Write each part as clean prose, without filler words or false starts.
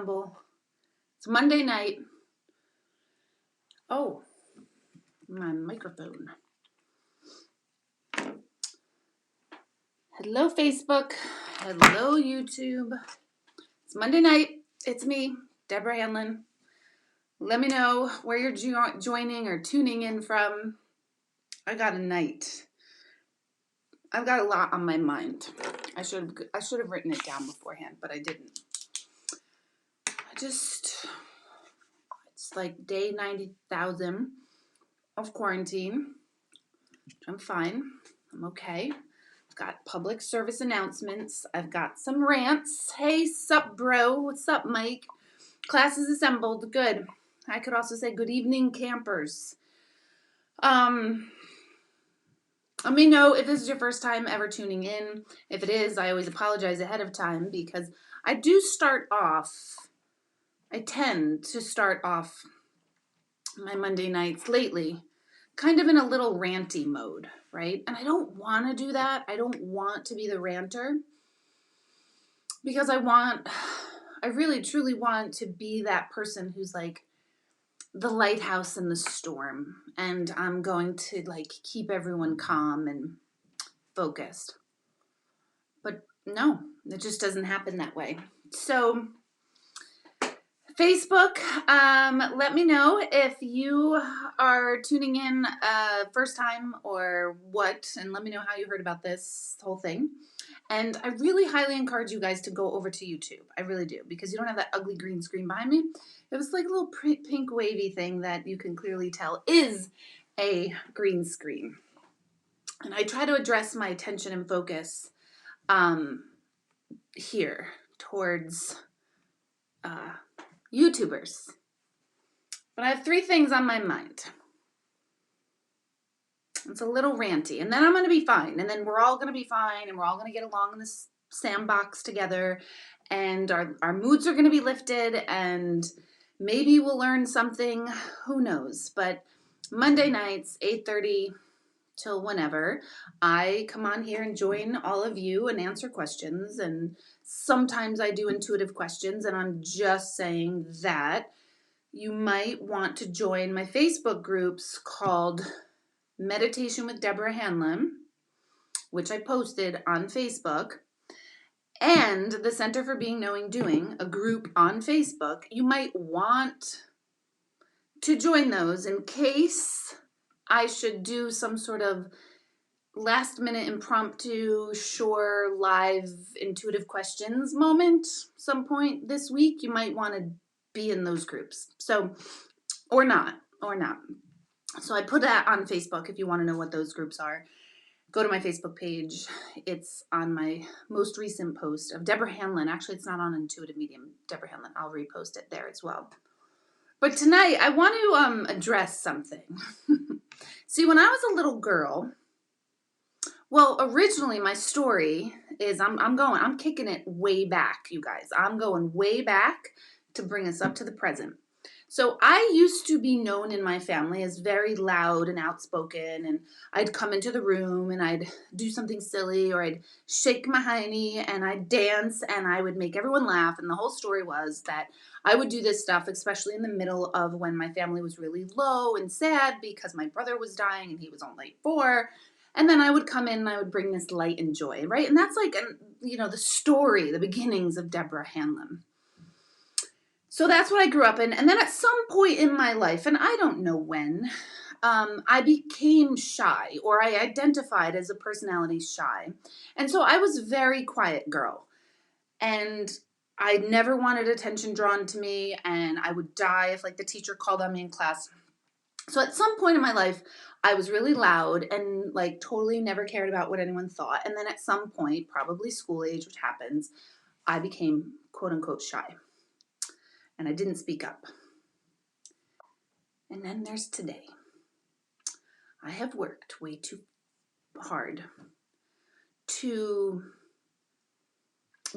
assemble. It's Monday night. Oh, my microphone. Hello, Facebook. Hello, YouTube. It's Monday night. It's me, Deborah Hanlon. Let me know where you're joining or tuning in from. I got a night. I've got a lot on my mind. I should have written it down beforehand, but I didn't. It's like day 90,000 of quarantine. I'm fine. I'm okay. I've got public service announcements. I've got some rants. Hey, sup, bro? What's up, Mike? Class is assembled. Good. I could also say good evening, campers. Let me know if this is your first time ever tuning in. If it is, I always apologize ahead of time because I tend to start off my Monday nights lately kind of in a little ranty mode, right? And I don't want to do that. I don't want to be the ranter because I really truly want to be that person who's like the lighthouse in the storm, and I'm going to like keep everyone calm and focused. But no, it just doesn't happen that way. So Facebook, let me know if you are tuning in first time or what, and let me know how you heard about this whole thing. And I really highly encourage you guys to go over to YouTube. I really do, because you don't have that ugly green screen behind me. It was like a little pink wavy thing that you can clearly tell is a green screen. And I try to address my attention and focus here towards YouTubers. But I have 3 things on my mind. It's a little ranty, and then I'm going to be fine, and then we're all going to be fine, and we're all going to get along in this sandbox together, and our moods are going to be lifted, and maybe we'll learn something. Who knows? But Monday nights, 8:30 till whenever, I come on here and join all of you and answer questions, and sometimes I do intuitive questions, and I'm just saying that you might want to join my Facebook groups called Meditation with Deborah Hanlon, which I posted on Facebook, and the Center for Being, Knowing, Doing, a group on Facebook. You might want to join those in case I should do some sort of last minute impromptu, live intuitive questions moment some point this week. You might want to be in those groups. So, or not. So I put that on Facebook if you want to know what those groups are. Go to my Facebook page. It's on my most recent post of Deborah Hanlon. Actually, it's not on Intuitive Medium, Deborah Hanlon. I'll repost it there as well. But tonight, I want to address something. See, when I was a little girl, well, originally my story is I'm kicking it way back, you guys. I'm going way back to bring us up to the present. So I used to be known in my family as very loud and outspoken, and I'd come into the room and I'd do something silly, or I'd shake my hiney and I'd dance and I would make everyone laugh. And the whole story was that I would do this stuff, especially in the middle of when my family was really low and sad because my brother was dying and he was only 4. And then I would come in and I would bring this light and joy, right? And that's like, the story, the beginnings of Deborah Hanlon. So that's what I grew up in. And then at some point in my life, and I don't know when, I became shy, or I identified as a personality shy. And so I was a very quiet girl. And I never wanted attention drawn to me, and I would die if like the teacher called on me in class. So at some point in my life, I was really loud and like totally never cared about what anyone thought. And then at some point, probably school age, which happens, I became quote unquote shy. And I didn't speak up. And then there's today. I have worked way too hard to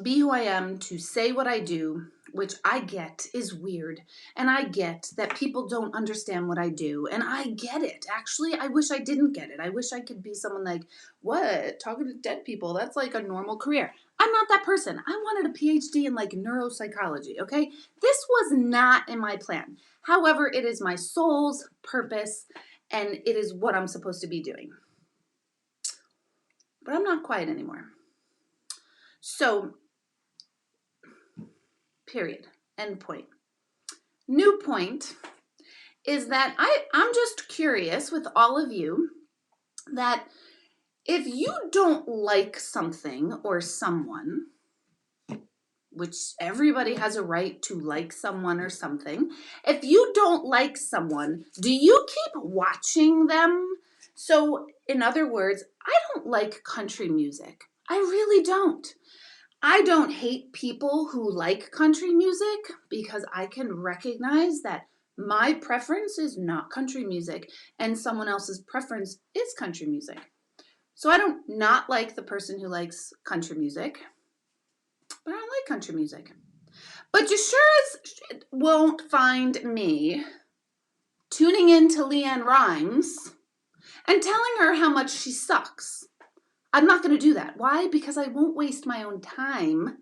be who I am, to say what I do, which I get is weird. And I get that people don't understand what I do. And I get it. Actually, I wish I didn't get it. I wish I could be someone like, what? Talking to dead people, that's like a normal career. I'm not that person. I wanted a PhD in like neuropsychology, okay? This was not in my plan. However, it is my soul's purpose and it is what I'm supposed to be doing. But I'm not quiet anymore. So, period. End point. New point is that I'm just curious with all of you that if you don't like something or someone, which everybody has a right to like someone or something, if you don't like someone, do you keep watching them? So, in other words, I don't like country music. I really don't. I don't hate people who like country music because I can recognize that my preference is not country music and someone else's preference is country music. So I don't not like the person who likes country music, but I don't like country music. But you sure as won't find me tuning into Leanne Rhymes and telling her how much she sucks. I'm not going to do that. Why? Because I won't waste my own time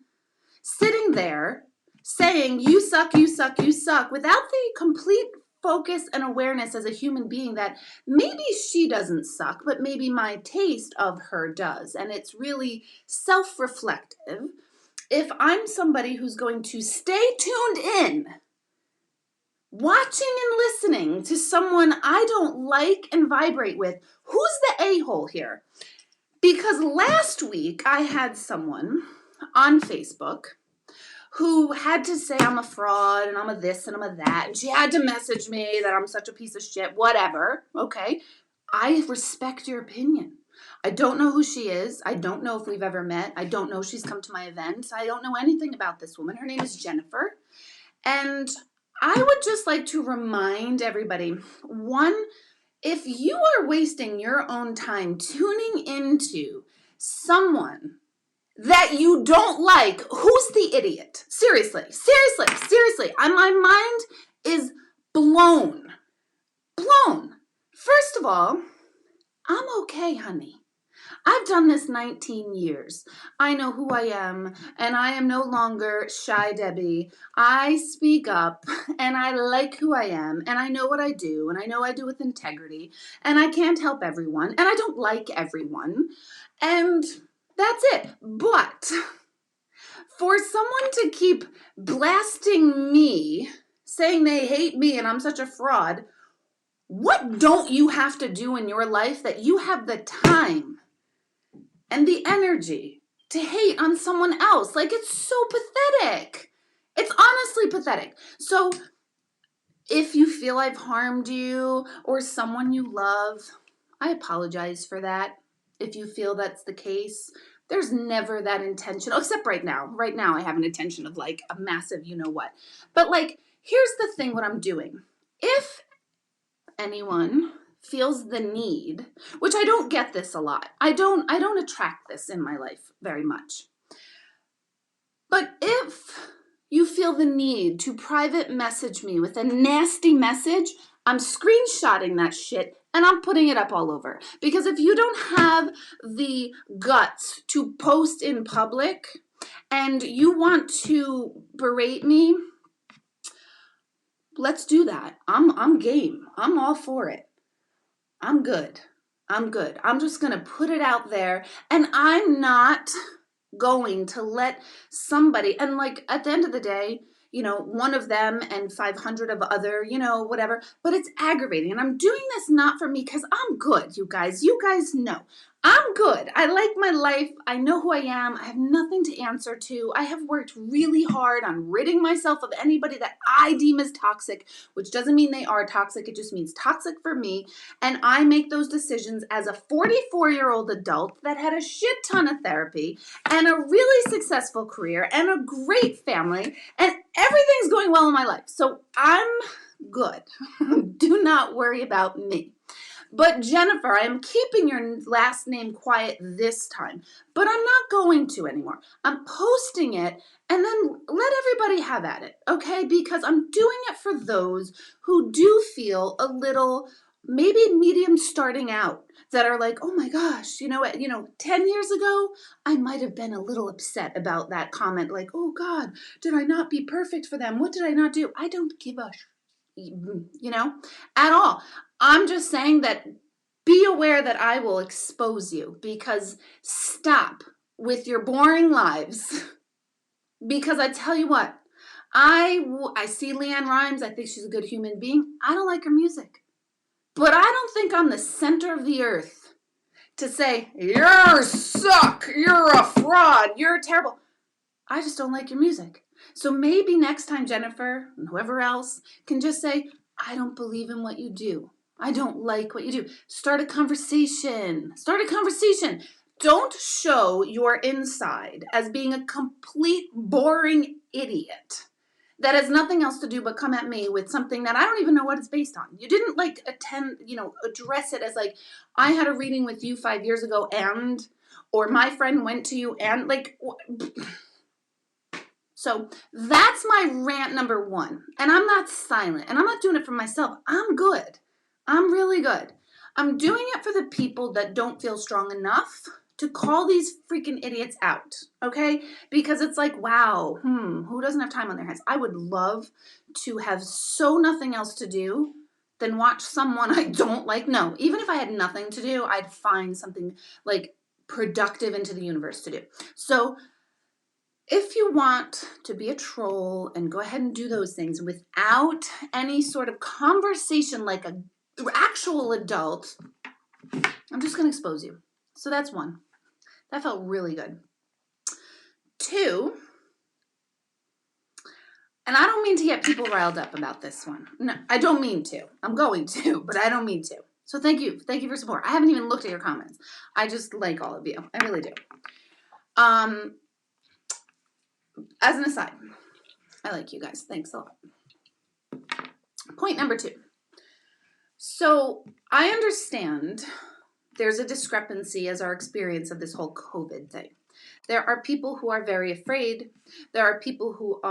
sitting there saying, you suck, you suck, you suck, without the complete focus and awareness as a human being that maybe she doesn't suck, but maybe my taste of her does. And it's really self-reflective. If I'm somebody who's going to stay tuned in, watching and listening to someone I don't like and vibrate with, who's the a-hole here? Because last week I had someone on Facebook who had to say I'm a fraud and I'm a this and I'm a that. And she had to message me that I'm such a piece of shit, whatever. Okay. I respect your opinion. I don't know who she is. I don't know if we've ever met. I don't know if she's come to my events. I don't know anything about this woman. Her name is Jennifer. And I would just like to remind everybody, one, if you are wasting your own time tuning into someone that you don't like, who's the idiot? Seriously. My mind is blown. First of all, I'm okay, honey. I've done this 19 years. I know who I am, and I am no longer shy Debbie. I speak up, and I like who I am, and I know what I do, and I know I do with integrity, and I can't help everyone, and I don't like everyone, and that's it. But for someone to keep blasting me, saying they hate me and I'm such a fraud, what don't you have to do in your life that you have the time and the energy to hate on someone else? Like, it's so pathetic. It's honestly pathetic. So if you feel I've harmed you or someone you love, I apologize for that. If you feel that's the case, there's never that intention, except right now. Right now I have an intention of like a massive you know what. But like, here's the thing what I'm doing. If anyone feels the need, which I don't get this a lot. I don't attract this in my life very much. But if you feel the need to private message me with a nasty message, I'm screenshotting that shit and I'm putting it up all over. Because if you don't have the guts to post in public and you want to berate me, let's do that. I'm game. I'm all for it. I'm good. I'm just going to put it out there, and I'm not going to let somebody, and like at the end of the day, you know, one of them and 500 of other, you know, whatever, but it's aggravating. And I'm doing this not for me because I'm good, you guys. You guys know. I'm good. I like my life. I know who I am. I have nothing to answer to. I have worked really hard on ridding myself of anybody that I deem as toxic, which doesn't mean they are toxic. It just means toxic for me. And I make those decisions as a 44-year-old adult that had a shit ton of therapy and a really successful career and a great family, and everything's going well in my life. So I'm good. Do not worry about me. But Jennifer, I am keeping your last name quiet this time, but I'm not going to anymore. I'm posting it and then let everybody have at it, okay? Because I'm doing it for those who do feel a little maybe mediums starting out that are like, oh my gosh, 10 years ago, I might have been a little upset about that comment. Like, oh God, did I not be perfect for them? What did I not do? I don't give a, at all. I'm just saying that be aware that I will expose you, because stop with your boring lives. Because I tell you what, I see Leanne Rimes. I think she's a good human being. I don't like her music. But I don't think I'm the center of the earth to say, you suck, you're a fraud, you're terrible. I just don't like your music. So maybe next time Jennifer and whoever else can just say, I don't believe in what you do. I don't like what you do. Start a conversation. Start a conversation. Don't show your inside as being a complete boring idiot that has nothing else to do but come at me with something that I don't even know what it's based on. You didn't address it as like, I had a reading with you 5 years ago or my friend went to you and like, so that's my rant number 1. And I'm not silent, and I'm not doing it for myself. I'm good. I'm really good. I'm doing it for the people that don't feel strong enough to call these freaking idiots out, okay? Because it's like, wow, who doesn't have time on their hands? I would love to have so nothing else to do than watch someone I don't like. No, even if I had nothing to do, I'd find something like productive into the universe to do. So if you want to be a troll and go ahead and do those things without any sort of conversation like an actual adult, I'm just going to expose you. So that's 1. That felt really good. 2, and I don't mean to get people riled up about this one. No, I don't mean to. I'm going to, but I don't mean to. So thank you. Thank you for support. I haven't even looked at your comments. I just like all of you. I really do. As an aside, I like you guys. Thanks a lot. Point number 2. So I understand there's a discrepancy as our experience of this whole COVID thing. There are people who are very afraid. There are people who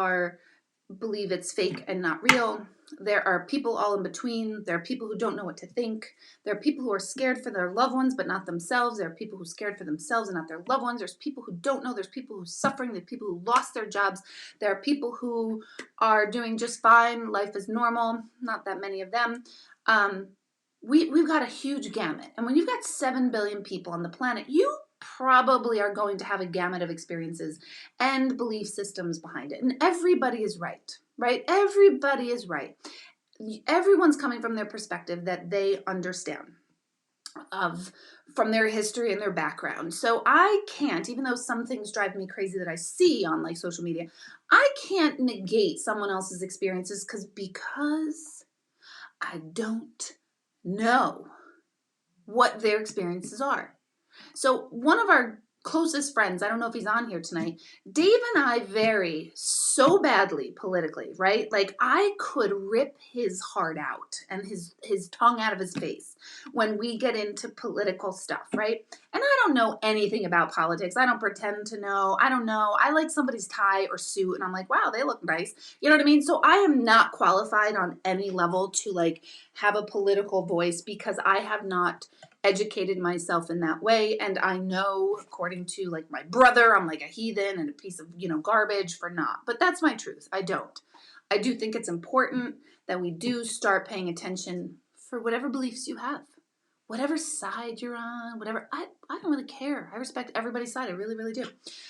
believe it's fake and not real. There are people all in between. There are people who don't know what to think. There are people who are scared for their loved ones but not themselves. There are people who are scared for themselves and not their loved ones. There's people who don't know. There's people who are suffering. There are people who lost their jobs. There are people who are doing just fine. Life is normal. Not that many of them. We've got a huge gamut. And when you've got 7 billion people on the planet, you probably are going to have a gamut of experiences and belief systems behind it. And everybody is right? Everybody is right. Everyone's coming from their perspective that they understand from their history and their background. So I can't, even though some things drive me crazy that I see on like social media, I can't negate someone else's experiences because I don't know what their experiences are. So one of our closest friends, I don't know if he's on here tonight, Dave and I vary so badly politically, right? Like I could rip his heart out and his tongue out of his face when we get into political stuff, right? And I don't know anything about politics. I don't pretend to know. I don't know. I like somebody's tie or suit and I'm like, wow, they look nice. You know what I mean? So I am not qualified on any level to like have a political voice because I have not educated myself in that way. And I know, according to like my brother, I'm like a heathen and a piece of, garbage for not. But that's my truth. I don't. I do think it's important that we do start paying attention for whatever beliefs you have, whatever side you're on, whatever. I don't really care. I respect everybody's side. I really, really do.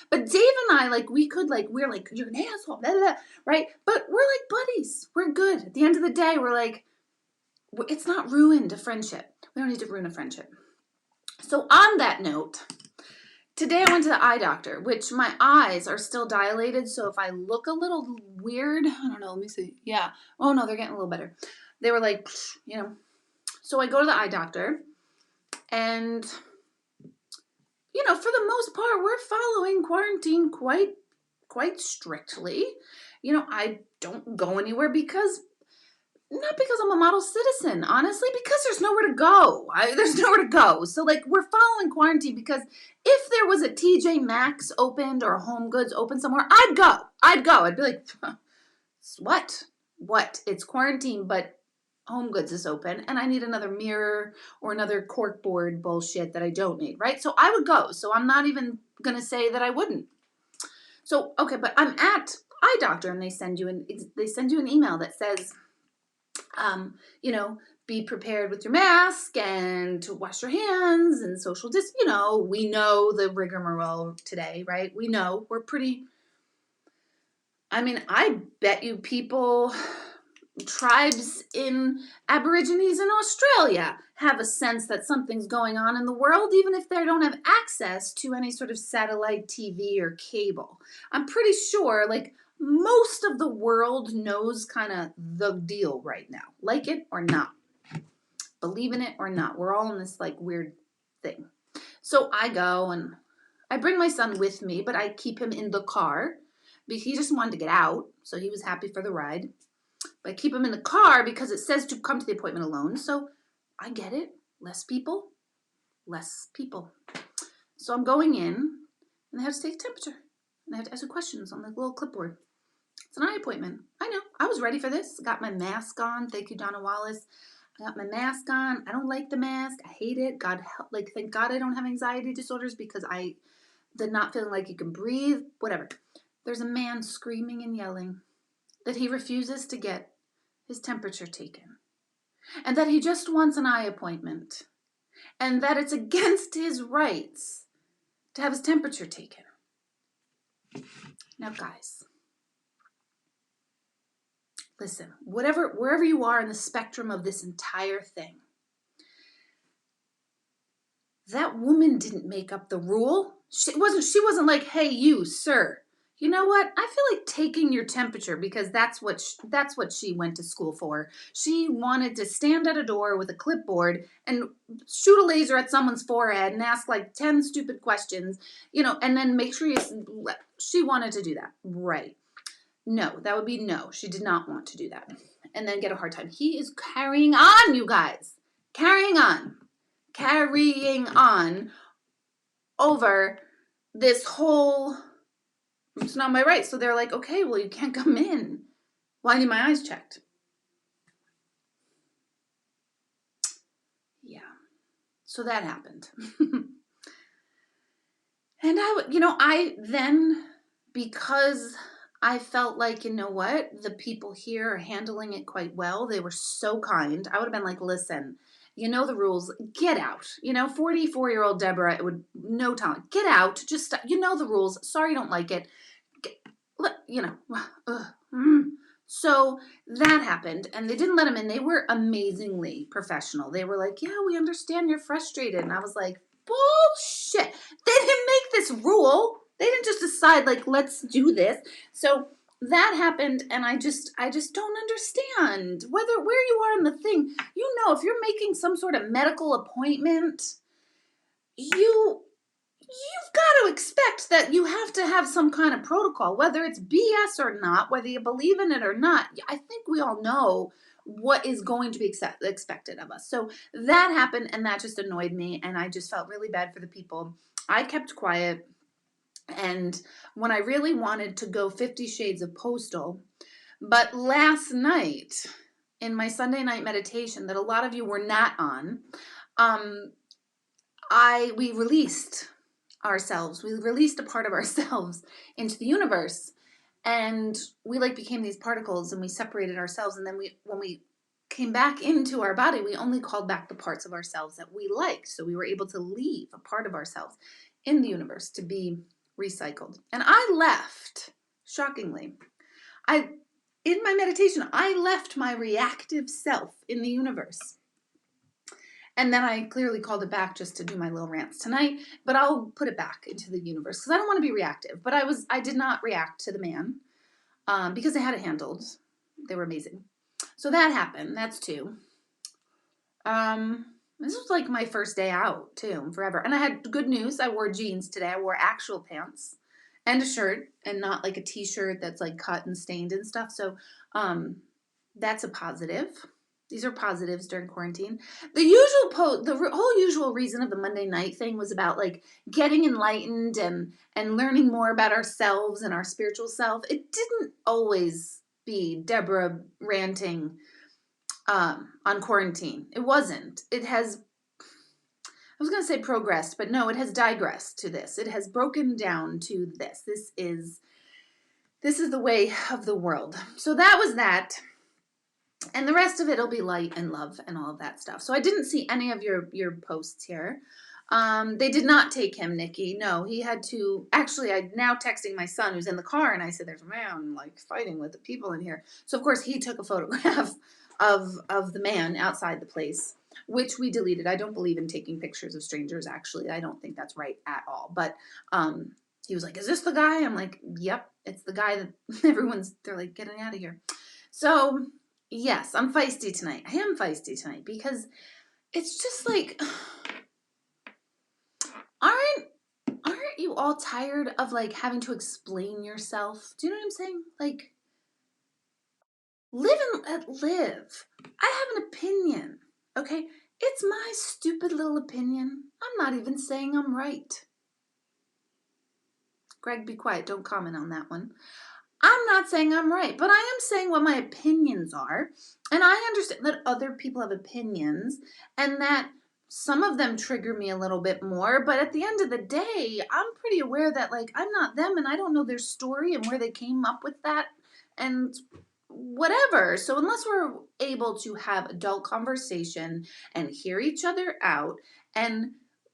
But Dave and I, we're like, you're an asshole, blah, blah, blah, right? But we're like buddies. We're good. At the end of the day, we're like, it's not ruined a friendship. We don't need to ruin a friendship. So on that note, today I went to the eye doctor, which my eyes are still dilated. So if I look a little weird, I don't know, let me see. Yeah. Oh no, they're getting a little better. They were like, So I go to the eye doctor and, for the most part, we're following quarantine quite strictly. I don't go anywhere not because I'm a model citizen, honestly, because there's nowhere to go. There's nowhere to go. So, we're following quarantine because if there was a TJ Maxx opened or a Home Goods open somewhere, I'd go. I'd be like, what? It's quarantine, but Home Goods is open and I need another mirror or another corkboard bullshit that I don't need, right? So I would go. So I'm not even going to say that I wouldn't. So, okay, but I'm at eye doctor and they send you an email that says, you know, be prepared with your mask and to wash your hands and social distance. You know, we know the rigmarole today, right? We know we're pretty, I mean, I bet you people, tribes in Aborigines in Australia have a sense that something's going on in the world, even if they don't have access to any sort of satellite TV or cable. I'm pretty sure, like, most of the world knows kind of the deal right now, like it or not, believe in it or not. We're all in this like weird thing. So I go and I bring my son with me, but I keep him in the car because he just wanted to get out. So he was happy for the ride. But I keep him in the car because it says to come to the appointment alone. So I get it. Less people, less people. So I'm going in and they have to take a temperature. And they have to ask questions on the little clipboard. It's an eye appointment. I know. I was ready for this. Got my mask on. Thank you, Donna Wallace. I got my mask on. I don't like the mask. I hate it. God help, like, thank God I don't have anxiety disorders because the not feeling like you can breathe, whatever. There's a man screaming and yelling that he refuses to get his temperature taken and that he just wants an eye appointment and that it's against his rights to have his temperature taken. Now, guys, listen, wherever you are in the spectrum of this entire thing, that woman didn't make up the rule. She wasn't like, hey, you, sir, you know what? I feel like taking your temperature because that's what she went to school for. She wanted to stand at a door with a clipboard and shoot a laser at someone's forehead and ask like 10 stupid questions, and then make sure she wanted to do that. Right. No, that would be no. She did not want to do that. And then get a hard time. He is carrying on, you guys. Carrying on over this whole, it's not my right. So they're like, okay, well, you can't come in. Well, I need my eyes checked. Yeah. So that happened. And I then, because I felt like, you know what, the people here are handling it quite well. They were so kind. I would have been like, listen, you know the rules. Get out. 44-year-old Deborah, no talent. Get out. Just, you know the rules. Sorry you don't like it. So that happened, and they didn't let him in. They were amazingly professional. They were like, yeah, we understand you're frustrated. And I was like, bullshit. They didn't make this rule. They didn't just decide, like, let's do this. So that happened, and I just don't understand where you are in the thing. If you're making some sort of medical appointment, you've got to expect that you have to have some kind of protocol, whether it's BS or not, whether you believe in it or not. I think we all know what is going to be expected of us. So that happened, and that just annoyed me, and I just felt really bad for the people. I kept quiet, and when I really wanted to go 50 Shades of Postal, but last night in my Sunday night meditation that a lot of you were not on, we released ourselves. We released a part of ourselves into the universe, and we became these particles, and we separated ourselves. And then when we came back into our body, we only called back the parts of ourselves that we liked. So we were able to leave a part of ourselves in the universe to be recycled. And I left, shockingly, in my meditation, I left my reactive self in the universe. And then I clearly called it back just to do my little rants tonight, but I'll put it back into the universe because I don't want to be reactive. But I did not react to the man because they had it handled. They were amazing. So that happened. That's 2. This was like my first day out too, forever. And I had good news. I wore jeans today. I wore actual pants and a shirt and not like a t-shirt that's like cut and stained and stuff. So that's a positive. These are positives during quarantine. The whole usual reason of the Monday night thing was about like getting enlightened and learning more about ourselves and our spiritual self. It didn't always be Deborah ranting on quarantine. It wasn't. It has, I was going to say progressed, but no, it has digressed to this. It has broken down to this. This is the way of the world. So that was that. And the rest of it will be light and love and all of that stuff. So I didn't see any of your posts here. They did not take him, Nikki. No, he had to. Actually, I'm now texting my son who's in the car, and I said, "There's a man like fighting with the people in here." So of course he took a photograph of the man outside the place, which we deleted. I don't believe in taking pictures of strangers. Actually, I don't think that's right at all. But he was like, "Is this the guy?" I'm like, "Yep, it's the guy that they're like, getting out of here." So yes, I'm feisty tonight. I am feisty tonight because it's just like, aren't you all tired of like having to explain yourself? Do you know what I'm saying? Like, live and let live. I have an opinion, okay? It's my stupid little opinion. I'm not even saying I'm right. Greg, be quiet. Don't comment on that one. I'm not saying I'm right, but I am saying what my opinions are. And I understand that other people have opinions and that some of them trigger me a little bit more. But at the end of the day, I'm pretty aware that like I'm not them and I don't know their story and where they came up with that and whatever. So unless we're able to have adult conversation and hear each other out and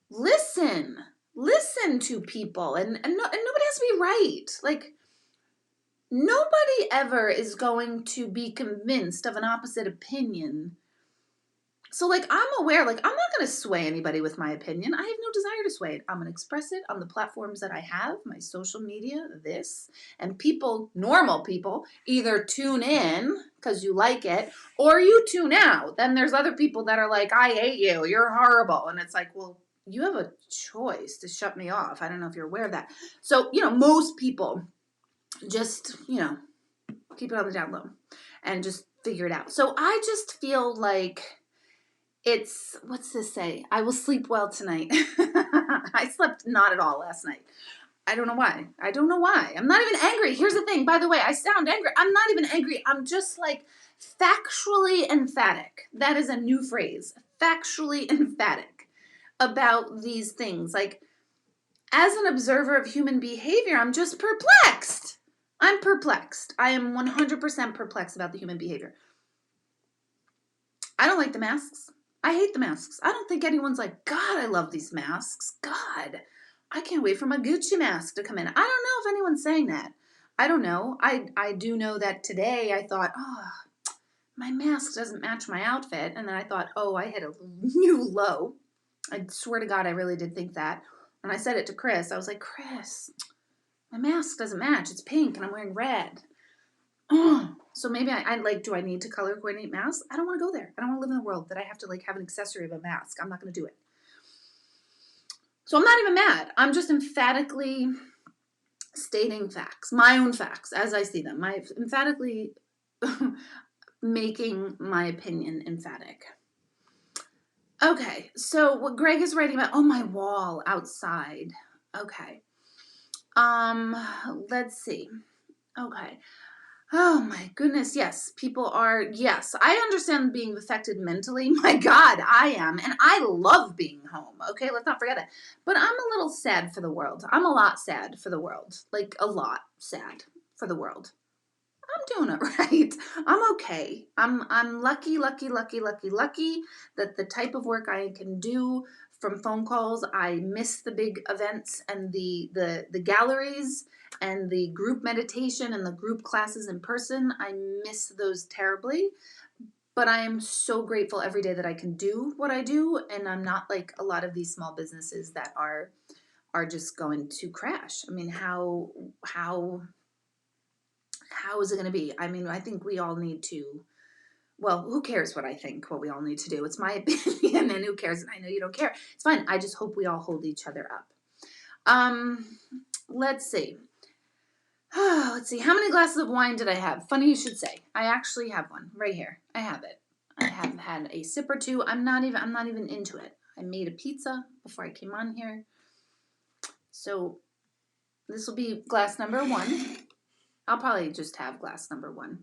listen to people and nobody has to be right. Like, nobody ever is going to be convinced of an opposite opinion. So, like, I'm aware, like, I'm not going to sway anybody with my opinion. I have no desire to sway it. I'm going to express it on the platforms that I have, my social media, this. And people, normal people, either tune in because you like it or you tune out. Then there's other people that are like, I hate you. You're horrible. And it's like, well, you have a choice to shut me off. I don't know if you're aware of that. So, most people just, keep it on the down low and just figure it out. So I just feel like it's, what's this say? I will sleep well tonight. I slept not at all last night. I don't know why. I'm not even angry. Here's the thing. By the way, I sound angry. I'm not even angry. I'm just like factually emphatic. That is a new phrase. Factually emphatic about these things. Like, as an observer of human behavior, I'm just perplexed. I'm perplexed. I am 100% perplexed about the human behavior. I don't like the masks. I hate the masks. I don't think anyone's like, God, I love these masks. God, I can't wait for my Gucci mask to come in. I don't know if anyone's saying that. I don't know. I do know that today I thought, oh, my mask doesn't match my outfit. And then I thought, oh, I hit a new low. I swear to God, I really did think that. And I said it to Chris. I was like, Chris, my mask doesn't match. It's pink and I'm wearing red. So maybe I like, do I need to color coordinate masks? I don't want to go there. I don't want to live in a world that I have to like have an accessory of a mask. I'm not going to do it. So I'm not even mad. I'm just emphatically stating facts, my own facts as I see them. My emphatically making my opinion emphatic. Okay, so what Greg is writing about, my wall outside. Okay. Let's see. Okay. Oh my goodness, yes. Yes, I understand being affected mentally. My God, I am. And I love being home. Okay, let's not forget it. But I'm a little sad for the world. I'm a lot sad for the world. Like, a lot sad for the world. I'm doing it right. I'm okay. I'm lucky that the type of work I can do from phone calls, I miss the big events and the galleries and the group meditation and the group classes in person. I miss those terribly. But I am so grateful every day that I can do what I do, and I'm not like a lot of these small businesses that are just going to crash. I mean, how is it going to be? I mean, I think we all need to, well, who cares what I think, what we all need to do? It's my opinion, and who cares? And I know you don't care. It's fine. I just hope we all hold each other up. Let's see. Let's see. How many glasses of wine did I have? Funny you should say. I actually have one right here. I have it. I have had a sip or two. I'm not even into it. I made a pizza before I came on here. So this will be glass number 1. I'll probably just have glass number 1.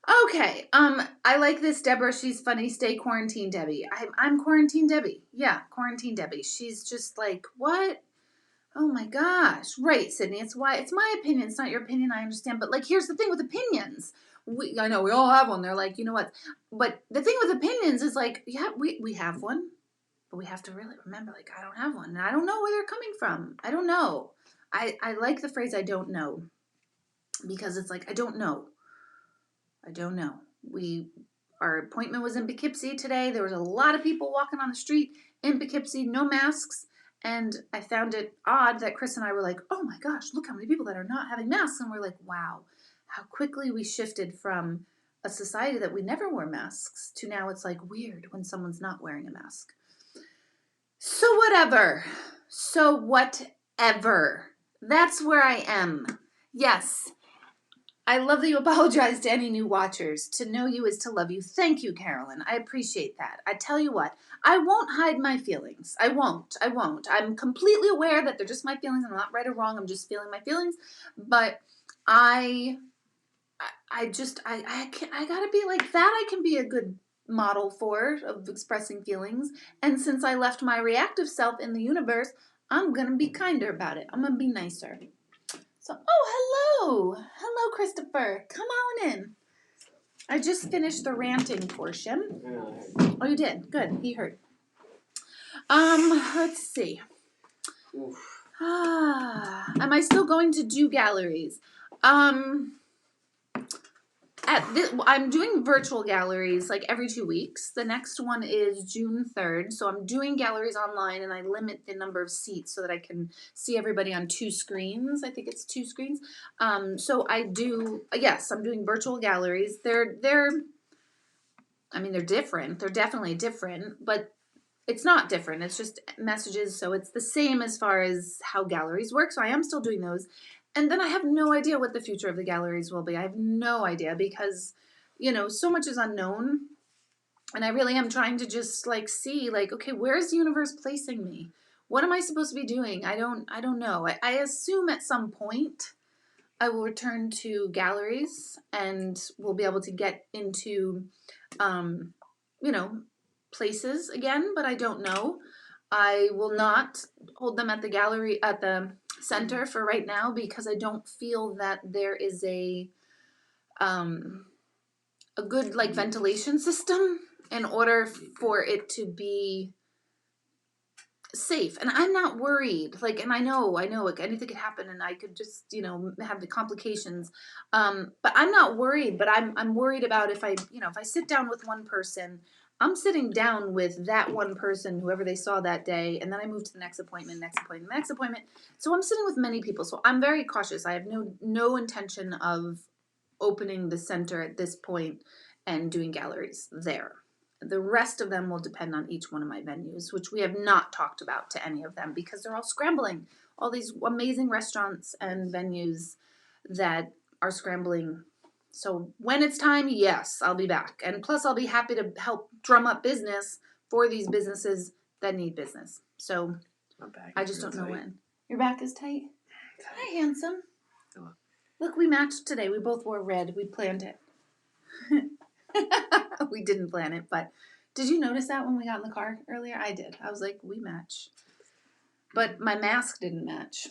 Okay. I like this, Deborah. She's funny. Stay quarantined, Debbie. I'm quarantine Debbie. Yeah, quarantine Debbie. She's just like, what? Oh my gosh. Right, Sydney. It's my opinion. It's not your opinion. I understand. But like, here's the thing with opinions. I know we all have one. They're like, you know what? But the thing with opinions is like, yeah, we have one, but we have to really remember, like, I don't have one, and I don't know where they're coming from. I don't know. I like the phrase "I don't know" because it's like I don't know. I don't know. Our appointment was in Poughkeepsie today. There was a lot of people walking on the street in Poughkeepsie, no masks. And I found it odd that Chris and I were like, oh my gosh, look how many people that are not having masks. And we're like, wow, how quickly we shifted from a society that we never wore masks to now it's like weird when someone's not wearing a mask. So whatever. That's where I am. Yes. I love that you apologize to any new watchers. To know you is to love you. Thank you, Carolyn. I appreciate that. I tell you what, I won't hide my feelings. I won't. I'm completely aware that they're just my feelings. I'm not right or wrong. I'm just feeling my feelings. But I gotta be like that. I can be a good model of expressing feelings. And since I left my reactive self in the universe, I'm gonna be kinder about it. I'm gonna be nicer. So, hello, Christopher. Come on in. I just finished the ranting portion. Oh, you did. Good. He heard. Let's see. Am I still going to do galleries? I'm doing virtual galleries like every 2 weeks. The next one is June 3rd. So I'm doing galleries online and I limit the number of seats so that I can see everybody on 2 screens. I think it's 2 screens. I'm doing virtual galleries. They're different. They're definitely different, but it's not different. It's just messages. So it's the same as far as how galleries work. So I am still doing those. And then I have no idea what the future of the galleries will be. I have no idea because, so much is unknown. And I really am trying to just like see like, okay, where's the universe placing me? What am I supposed to be doing? I don't know. I assume at some point I will return to galleries and we'll be able to get into, places again, but I don't know. I will not hold them at the center for right now because I don't feel that there is a good like ventilation system in order for it to be safe. And I'm not worried. Like, and I know like anything could happen and I could just, have the complications. But I'm not worried, but I'm worried about if I sit down with one person, I'm sitting down with that one person, whoever they saw that day, and then I move to the next appointment. So I'm sitting with many people. So I'm very cautious. I have no intention of opening the center at this point and doing galleries there. The rest of them will depend on each one of my venues, which we have not talked about to any of them because they're all scrambling. All these amazing restaurants and venues that are scrambling. So when it's time, yes, I'll be back. And plus, I'll be happy to help drum up business for these businesses that need business. So I just don't know when. Your back is tight? Hi, handsome. Hello. Look, we matched today. We both wore red. We planned it. We didn't plan it, but did you notice that when we got in the car earlier? I did. I was like, we match. But my mask didn't match.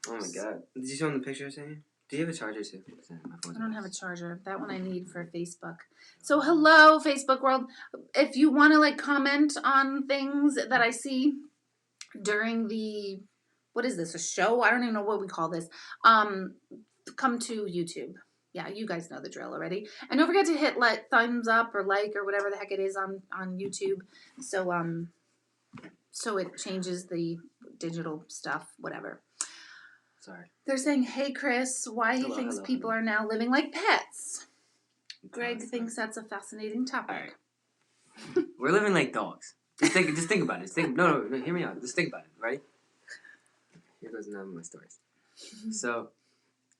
Oh my god. Did you show him the picture saying? Do you have a charger too? I don't have a charger. That one I need for Facebook. So hello, Facebook world. If you want to like comment on things that I see during the, what is this, a show? I don't even know what we call this. Come to YouTube. Yeah, you guys know the drill already. And don't forget to hit thumbs up or like or whatever the heck it is on YouTube. So it changes the digital stuff, whatever. Sorry. They're saying, hey, Chris, why he thinks people are now living like pets. Greg thinks that's a fascinating topic. Right. We're living like dogs. Just think about it. No, hear me out. Just think about it, right? Here goes another of my stories. So,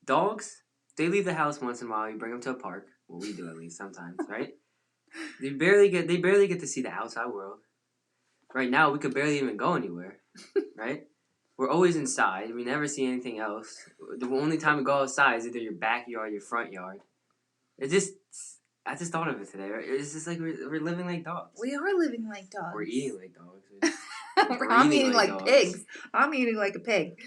dogs, they leave the house once in a while. You bring them to a park. Well, we do at least sometimes, right? They barely get to see the outside world. Right now, we could barely even go anywhere, right? We're always inside. We never see anything else. The only time we go outside is either your backyard or your front yard. I just thought of it today. Right? It's just like we're living like dogs. We are living like dogs. We're eating like dogs. I'm eating like dogs. pigs. I'm eating like a pig.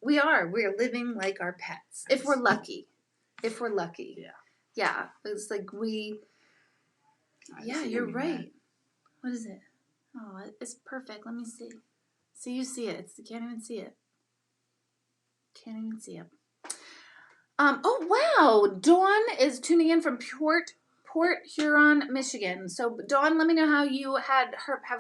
We are. We're living like our pets. If we're lucky. If we're lucky. Yeah. Yeah. It's like we. Yeah, you're right. What is it? Oh, it's perfect. Let me see. See, you see it. You can't even see it. Can't even see it. Oh wow, Dawn is tuning in from Port Huron, Michigan. So Dawn, let me know how you have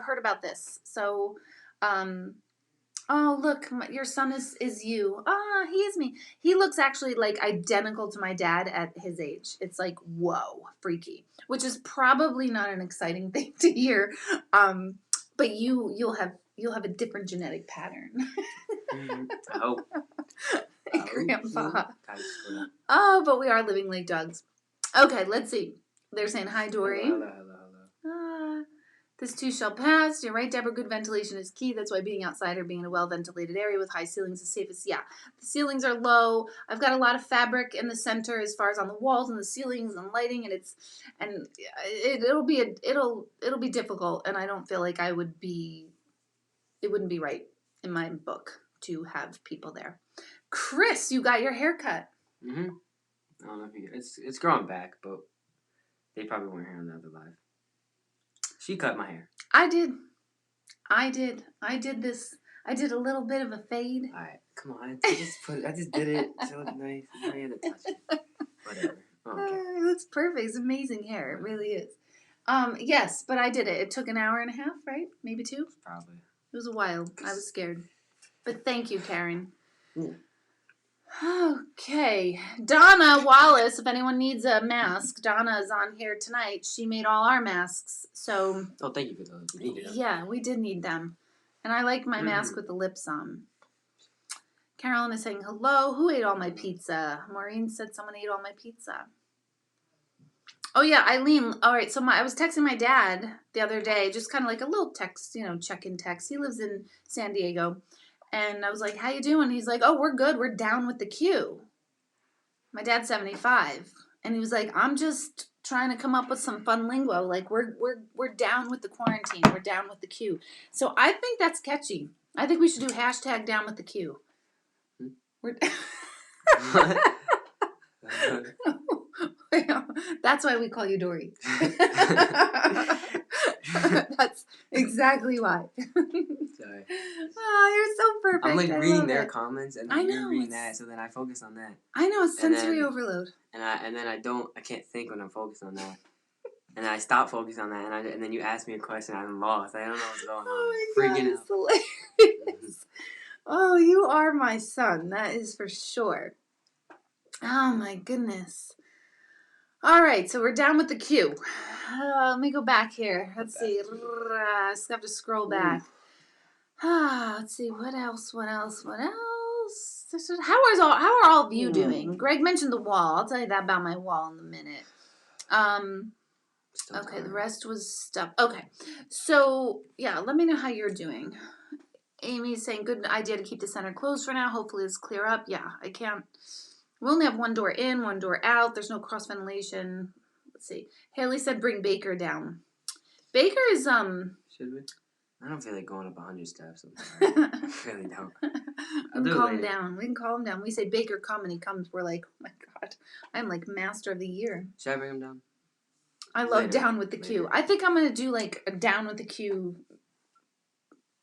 heard about this. So, oh look, your son is you. Ah, he is me. He looks actually like identical to my dad at his age. It's like whoa, freaky. Which is probably not an exciting thing to hear. But you'll have a different genetic pattern. I hope. Grandpa. Oh, but we are living like dogs. Okay, let's see. They're saying hi, Dory. Hello. This too shall pass. You're right, Deborah. Good ventilation is key. That's why being outside or being in a well-ventilated area with high ceilings is safest. Yeah, the ceilings are low. I've got a lot of fabric in the center as far as on the walls and the ceilings and lighting, and it'll be difficult. And I don't feel like it wouldn't be right in my book to have people there. Chris, you got your hair cut. Mm-hmm. I don't know if it's growing back, but they probably weren't here on the other live. She cut my hair. I did this. I did a little bit of a fade. All right, come on. I just did it to look nice. I had to touch it. Whatever. Okay. It looks perfect. It's amazing hair. It really is. Yes, but I did it. It took an hour and a half, right? Maybe 2. Probably. It was a while. I was scared. But thank you, Karen. Ooh. Okay. Donna Wallace, if anyone needs a mask, Donna is on here tonight. She made all our masks. So. Oh, thank you for those. We needed them. Yeah, we did need them. And I like my mask with the lips on. Carolyn is saying, hello. Who ate all my pizza? Maureen said someone ate all my pizza. Oh, yeah, Eileen. All right, so I was texting my dad the other day, just kind of like a little text, check-in text. He lives in San Diego. And I was like, how you doing? He's like, oh, we're good. We're down with the queue. My dad's 75. And he was like, I'm just trying to come up with some fun lingo. Like, we're down with the quarantine. We're down with the queue. So I think that's catchy. I think we should do hashtag down with the queue. We're That's why we call you Dory. That's exactly why. Sorry. Oh, you're so perfect. I'm like reading their comments and I know, you're reading that, so then I focus on that. I know, it's sensory overload. And then I can't think when I'm focused on that. And I stop focusing on that, and then you ask me a question, I'm lost. I don't know what's going on. Oh my Freaking God, it's hilarious. Oh, you are my son. That is for sure. Oh my goodness. All right, so we're down with the queue. Let me go back here. Let's see. I just have to scroll back. Let's see. What else? How are all of you doing? Greg mentioned the wall. I'll tell you that about my wall in a minute. Okay, the rest was stuff. Okay, so yeah, let me know how you're doing. Amy's saying, good idea to keep the center closed for now. Hopefully it's clear up. Yeah, I can't. We only have one door in, one door out. There's no cross ventilation. Let's see. Haley said, bring Baker down. Baker is Should we? I don't feel like going up 100 steps. I'm sorry. I really don't. We can call him down. We can call him down. We say Baker come and he comes. We're like, oh my God, I'm like master of the year. Should I bring him down? I love down with the queue. I think I'm gonna do like a down with the queue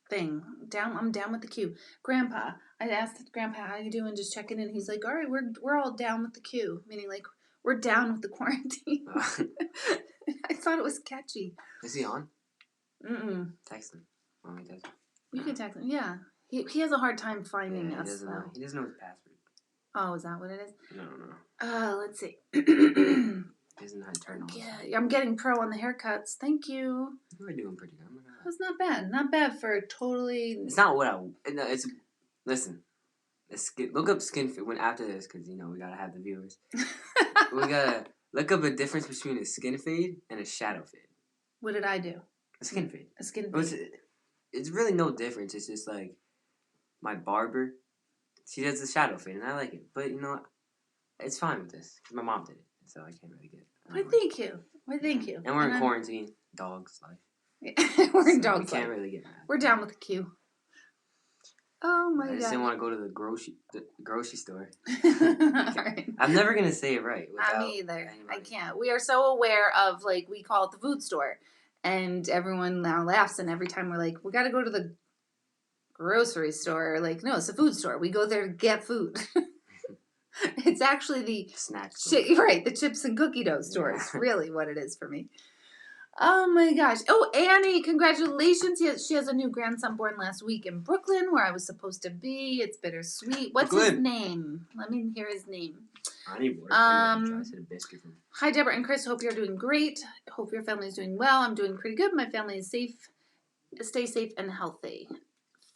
thing. I'm down with the queue. Grandpa, I asked Grandpa, how you doing? Just checking in. He's like, all right, we're all down with the queue, meaning like we're down with the quarantine. I thought it was catchy. Is he on? Text him. Want me to text him? You can text him. Yeah, he has a hard time finding us. He doesn't know his password. Oh, is that what it is? No. Let's see. He doesn't know how to turn on. Yeah, I'm getting pro on the haircuts. Thank you. You're doing pretty good. That's not bad. Not bad for totally. It's not what it's. Listen, look up skin fade when after this because we gotta have the viewers. We gotta look up a difference between a skin fade and a shadow fade. What did I do? A skin fade. A skin fade. It's really no difference. It's just like my barber. She does the shadow fade, and I like it. But you know what? It's fine with this. 'Cause my mom did it, so I can't really get it. Why, thank you. Why, thank you. And we're in quarantine. Dogs life. We're in So dogs we can't life. really get mad. We're down with the queue. Oh my I god. just didn't want to go to the grocery store. Right. I'm never gonna say it right. Me either. anybody. I can't. We are so aware of, like, we call it the food store, and everyone now laughs. And every time we're like, we got to go to the grocery store. Like, no, it's a food store. We go there to get food. It's actually the Snack store. right, the chips and cookie dough store. Yeah. Is really what it is for me. Oh my gosh. Oh, Annie, congratulations. She has a new grandson born last week in Brooklyn, where I was supposed to be. It's bittersweet. What's his name? Let me hear his name. Hi, Deborah and Chris. Hope you're doing great. Hope your family is doing well. I'm doing pretty good. My family is safe. Stay safe and healthy.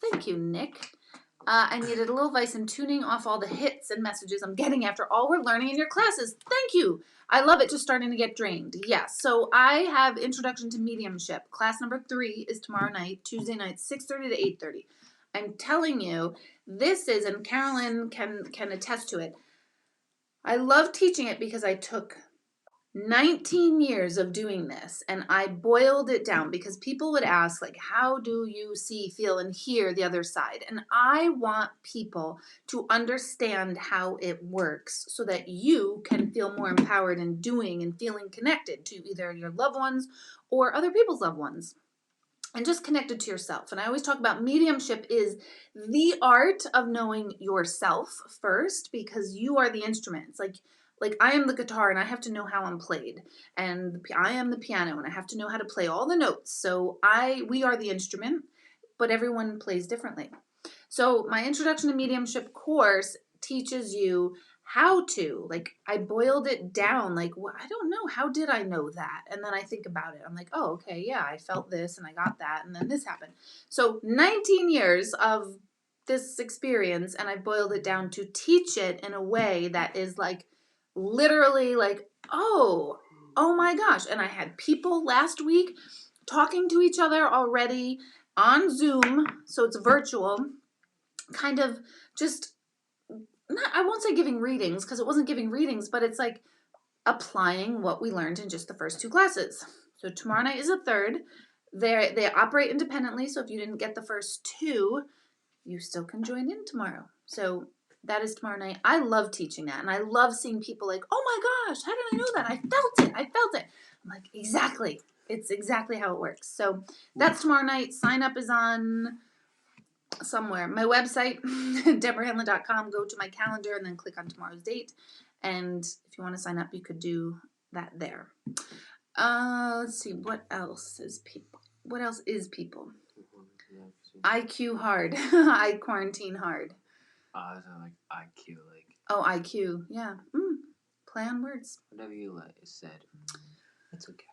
Thank you, Nick. I needed a little advice in tuning off all the hits and messages I'm getting after all we're learning in your classes. Thank you. I love it, just starting to get drained. Yes, so I have Introduction to Mediumship. Class number 3 is tomorrow night, Tuesday night, 6:30 to 8:30. I'm telling you, this is, and Carolyn can attest to it, I love teaching it because I took 19 years of doing this, and I boiled it down because people would ask, like, how do you see, feel, and hear the other side? And I want people to understand how it works so that you can feel more empowered in doing and feeling connected to either your loved ones or other people's loved ones. And just connected to yourself. And I always talk about mediumship is the art of knowing yourself first, because you are the instrument. It's like I am the guitar and I have to know how I'm played, and I am the piano and I have to know how to play all the notes. So we are the instrument, but everyone plays differently. So my Introduction to Mediumship course teaches you how to, like, I boiled it down, like, well, I don't know, how did I know that? And then I think about it. I'm like, oh, okay, yeah, I felt this and I got that, and then this happened. So 19 years of this experience, and I boiled it down to teach it in a way that is like literally like, oh my gosh. And I had people last week talking to each other already on Zoom, so it's virtual, kind of just, I won't say giving readings, because it wasn't giving readings, but it's like applying what we learned in just the first 2 classes. So tomorrow night is the third. They operate independently, so if you didn't get the first 2, you still can join in tomorrow. So that is tomorrow night. I love teaching that, and I love seeing people like, oh my gosh, how did I know that? I felt it. I'm like, exactly. It's exactly how it works. So that's tomorrow night. Sign up is on somewhere. My website, deborahhanlon.com. Go to my calendar and then click on tomorrow's date. And if you want to sign up, you could do that there. Let's see. What else is people? IQ hard. I quarantine hard. So like IQ, like. Oh, IQ. Yeah. Play on words. Whatever you said. That's okay.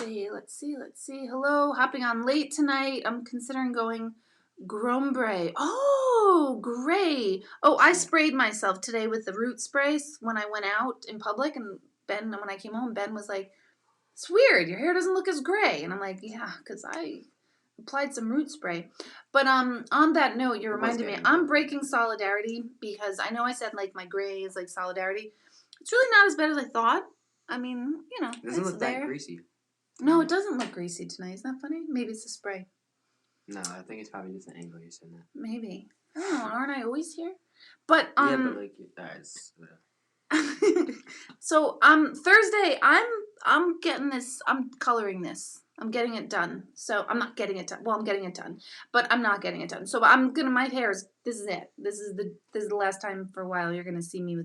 Let's see. Hello, hopping on late tonight. I'm considering going Grombre. Oh, gray. Oh, I sprayed myself today with the root spray when I went out in public, and when I came home, Ben was like, it's weird, your hair doesn't look as gray. And I'm like, yeah, because I applied some root spray. But on that note, you reminded me, I'm breaking solidarity, because I know I said, like, my gray is like solidarity. It's really not as bad as I thought. I mean, it doesn't look that greasy. No, it doesn't look greasy tonight. Isn't that funny? Maybe it's the spray. No, I think it's probably just the angle you're saying that. Maybe. I don't know. Aren't I always here? But yeah, but like, so Thursday, I'm getting this. I'm coloring this. I'm getting it done. So I'm not getting it done. Well, I'm getting it done, but I'm not getting it done. So my hair is. This is it. This is the last time for a while you're gonna see me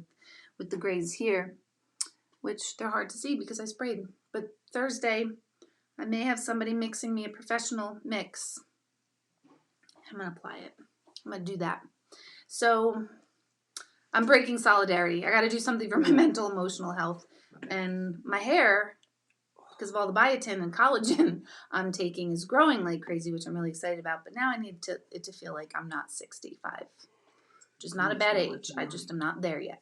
with the grays here, which they're hard to see because I sprayed. But Thursday, I may have somebody mixing me a professional mix. I'm going to apply it. I'm going to do that. So I'm breaking solidarity. I got to do something for my mental, emotional health. And my hair, because of all the biotin and collagen I'm taking, is growing like crazy, which I'm really excited about. But now I need it to feel like I'm not 65, which is not a bad age. I just am not there yet.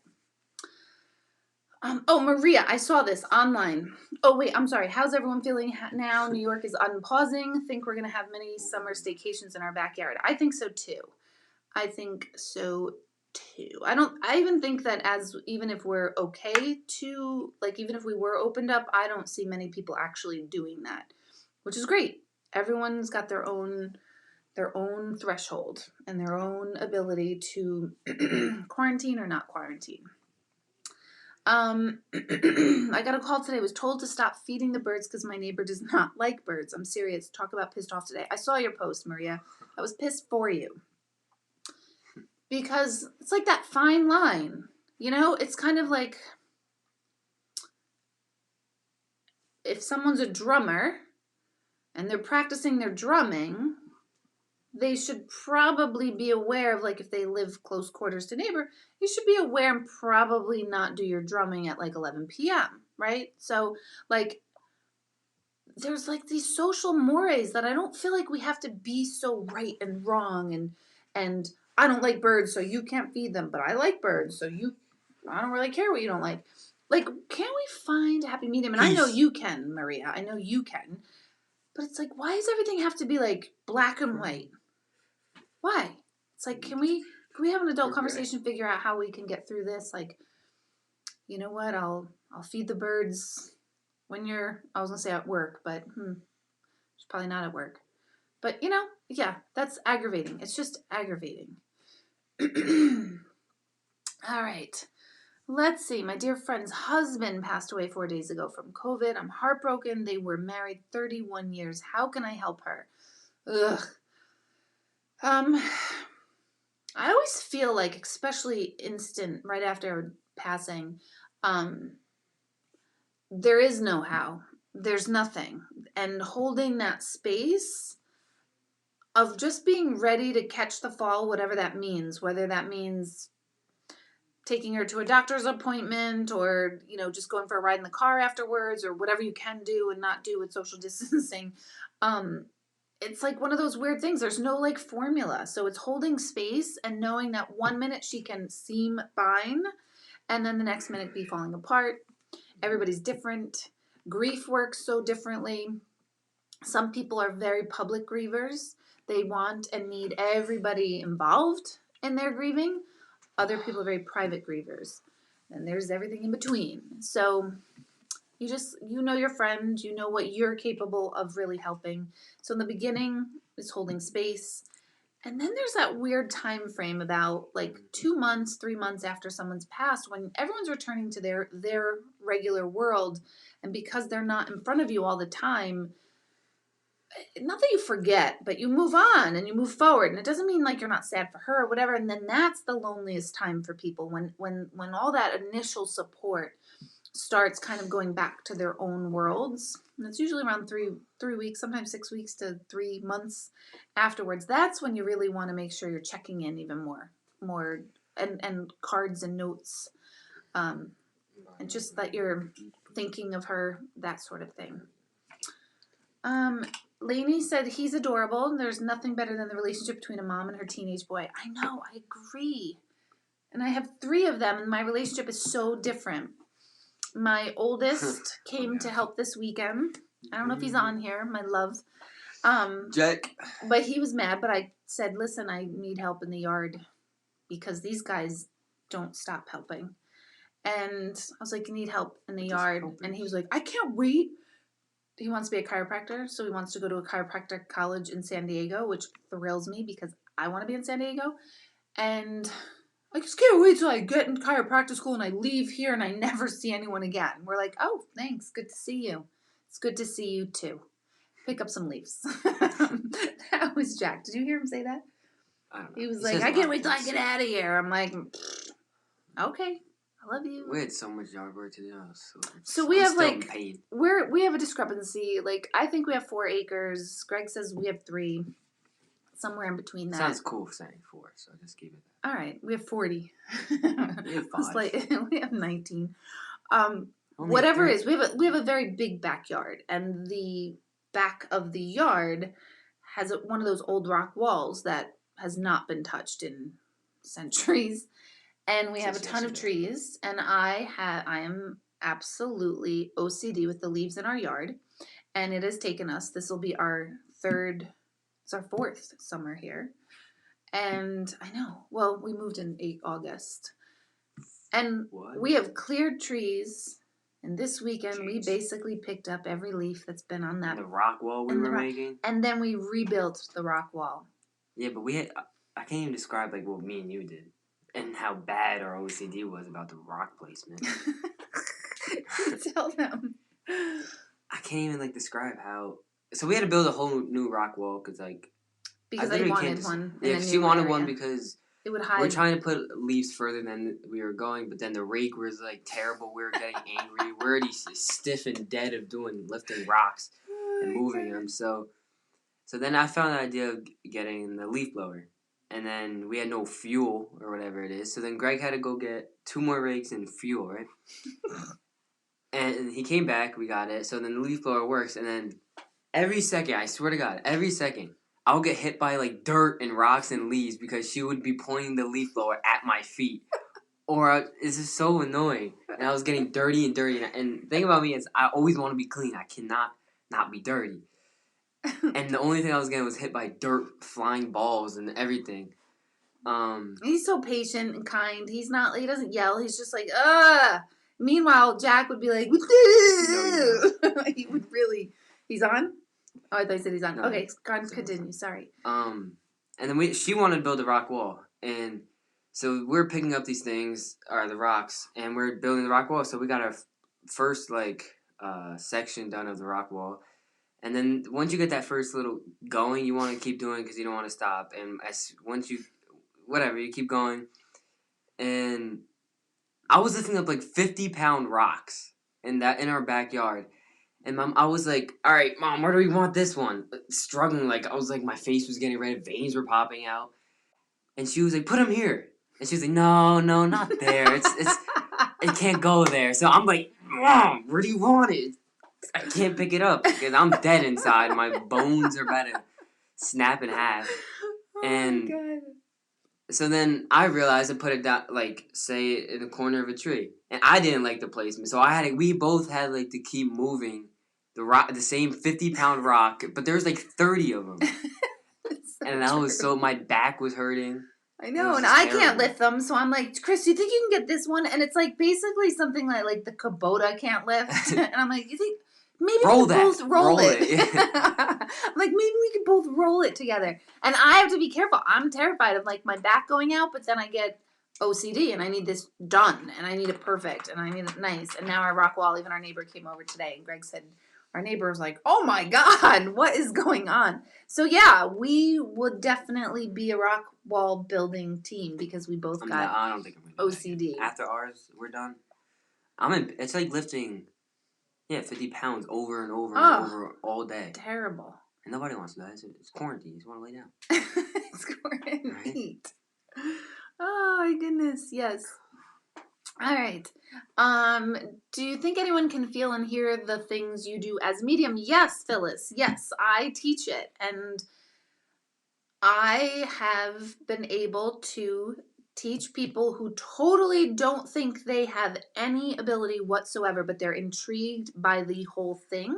Maria, I saw this online. Oh, wait, I'm sorry. How's everyone feeling now? New York is unpausing. Think we're going to have many summer staycations in our backyard. I think so, too. too. I even think that even if we're okay to, like, even if we were opened up, I don't see many people actually doing that, which is great. Everyone's got their own threshold and their own ability to quarantine or not quarantine. I got a call today. I was told to stop feeding the birds because my neighbor does not like birds. I'm serious. Talk about pissed off today. I saw your post, Maria. I was pissed for you. Because it's like that fine line. You know, it's kind of like if someone's a drummer and they're practicing their drumming, they should probably be aware of, like, if they live close quarters to neighbor, you should be aware and probably not do your drumming at like 11 p.m., right? So, like, there's like these social mores that I don't feel like we have to be so right and wrong and I don't like birds, so you can't feed them, but I like birds, so I don't really care what you don't like. Like, can't we find a happy medium? And I know you can, Maria. I know you can. But it's like, why does everything have to be like black and white? Why? It's like, can we have an adult conversation, figure out how we can get through this? Like, you know what? I'll feed the birds when I was gonna say at work, but it's probably not at work. But yeah, that's aggravating. It's just aggravating. All right. Let's see. My dear friend's husband passed away 4 days ago from COVID. I'm heartbroken. They were married 31 years. How can I help her? Ugh. I always feel like, especially instant right after passing, there is no how. There's nothing. And holding that space of just being ready to catch the fall, whatever that means, whether that means taking her to a doctor's appointment or, just going for a ride in the car afterwards or whatever you can do and not do with social distancing. It's like one of those weird things. There's no like formula. So it's holding space and knowing that 1 minute she can seem fine and then the next minute be falling apart. Everybody's different. Grief works so differently. Some people are very public grievers. They want and need everybody involved in their grieving. Other people are very private grievers. And there's everything in between. So you know your friend, you know what you're capable of really helping. So in the beginning, it's holding space. And then there's that weird time frame about like 2 months, 3 months after someone's passed when everyone's returning to their regular world. And because they're not in front of you all the time, not that you forget, but you move on and you move forward. And it doesn't mean like you're not sad for her or whatever. And then that's the loneliest time for people when all that initial support starts kind of going back to their own worlds. And it's usually around 3 weeks, sometimes 6 weeks to 3 months afterwards. That's when you really want to make sure you're checking in even more and cards and notes, and just that you're thinking of her, that sort of thing. Lainey said he's adorable and there's nothing better than the relationship between a mom and her teenage boy. I know, I agree. And I have 3 of them and my relationship is so different. My oldest came to help this weekend. I don't know if he's on here, my love. Jack. But he was mad, but I said, listen, I need help in the yard because these guys don't stop helping. And I was like, you need help in the yard. And he was like, I can't wait. He wants to be a chiropractor, so he wants to go to a chiropractic college in San Diego, which thrills me because I want to be in San Diego. And I just can't wait till I get in chiropractic school and I leave here and I never see anyone again. We're like, oh, thanks. Good to see you. It's good to see you too. Pick up some leaves. That was Jack. Did you hear him say that? I don't know. He was like, I can't wait till I get out of here. I'm like, okay. I love you. We had so much yard work to do. So we have like we have a discrepancy. Like I think we have 4 acres. Greg says we have 3. Somewhere in between that. Sounds cool saying 4, so just keep it that. All right, we have 40. We have 5. We have 19. Whatever it is, we have a very big backyard, and the back of the yard has one of those old rock walls that has not been touched in centuries. And we have a ton of trees, and I am absolutely OCD with the leaves in our yard, and it has taken us, this will be our 4th summer here, And I know. Well, we moved in August. And What? we have cleared trees. And this weekend, we Jeez. basically picked up every leaf that's been on that. And the rock wall we were making. And then we rebuilt the rock wall. Yeah, but we had. I can't even describe like what me and you did, and how bad our OCD was about the rock placement. Tell them. I can't even like describe how. So we had to build a whole new rock wall because Because I wanted one. Yeah, because she wanted one because it would hide. we were trying to put leaves further than we were going, but then the rake was like terrible. We were getting angry. We're already stiff and dead of lifting rocks and moving them. So then I found the idea of getting the leaf blower. And then we had no fuel or whatever it is. So then Greg had to go get 2 more rakes and fuel, right? And he came back. We got it. So then the leaf blower works. And then every second, I swear to God, every second, I'll get hit by like dirt and rocks and leaves because she would be pointing the leaf blower at my feet. It's just so annoying. And I was getting dirty and dirty. And the thing about me is I always want to be clean. I cannot not be dirty. And the only thing I was getting was hit by dirt, flying balls, and everything. He's so patient and kind. He doesn't yell. He's just like, ugh. Meanwhile, Jack would be like, no, he would really. He's on? Oh, I thought you said he's on. No, okay, continue. Sorry. And then she wanted to build a rock wall. And so we're picking up these things, or the rocks, and we're building the rock wall. So we got our first, section done of the rock wall. And then once you get that first little going, you want to keep doing because you don't want to stop. And once you keep going. And I was lifting up like 50-pound rocks in our backyard. And I was like, all right, Mom, where do we want this one? Struggling, I was like, my face was getting red, veins were popping out. And she was like, put them here. And she was like, no, not there. It can't go there. So I'm like, Mom, where do you want it? I can't pick it up because I'm dead inside. My bones are about to snap in half. My God. So then I realized I put it down, say, in the corner of a tree. And I didn't like the placement. So we both had, to keep moving the same 50-pound rock. But there was, 30 of them. And that was my back was hurting. I know, and I can't lift them. So I'm like, Chris, you think you can get this one? And it's, basically something like the Kubota can't lift. And I'm like, you think... Maybe we can both roll it. Yeah. Maybe we can both roll it together. And I have to be careful. I'm terrified of my back going out, but then I get OCD and I need this done and I need it perfect and I need it nice. And now our rock wall, even our neighbor came over today and Greg said, our neighbor was like, oh my God, what is going on? So yeah, we would definitely be a rock wall building team because we both got I don't think I'm gonna do OCD. That. After ours, we're done. It's like lifting... Yeah, 50 pounds over and over and over all day. Terrible. And nobody wants to do that. It's quarantine. You just want to lay down. It's quarantine. Right? Oh, my goodness. Yes. All right. Do you think anyone can feel and hear the things you do as medium? Yes, Phyllis. Yes, I teach it. And I have been able to teach people who totally don't think they have any ability whatsoever, but they're intrigued by the whole thing.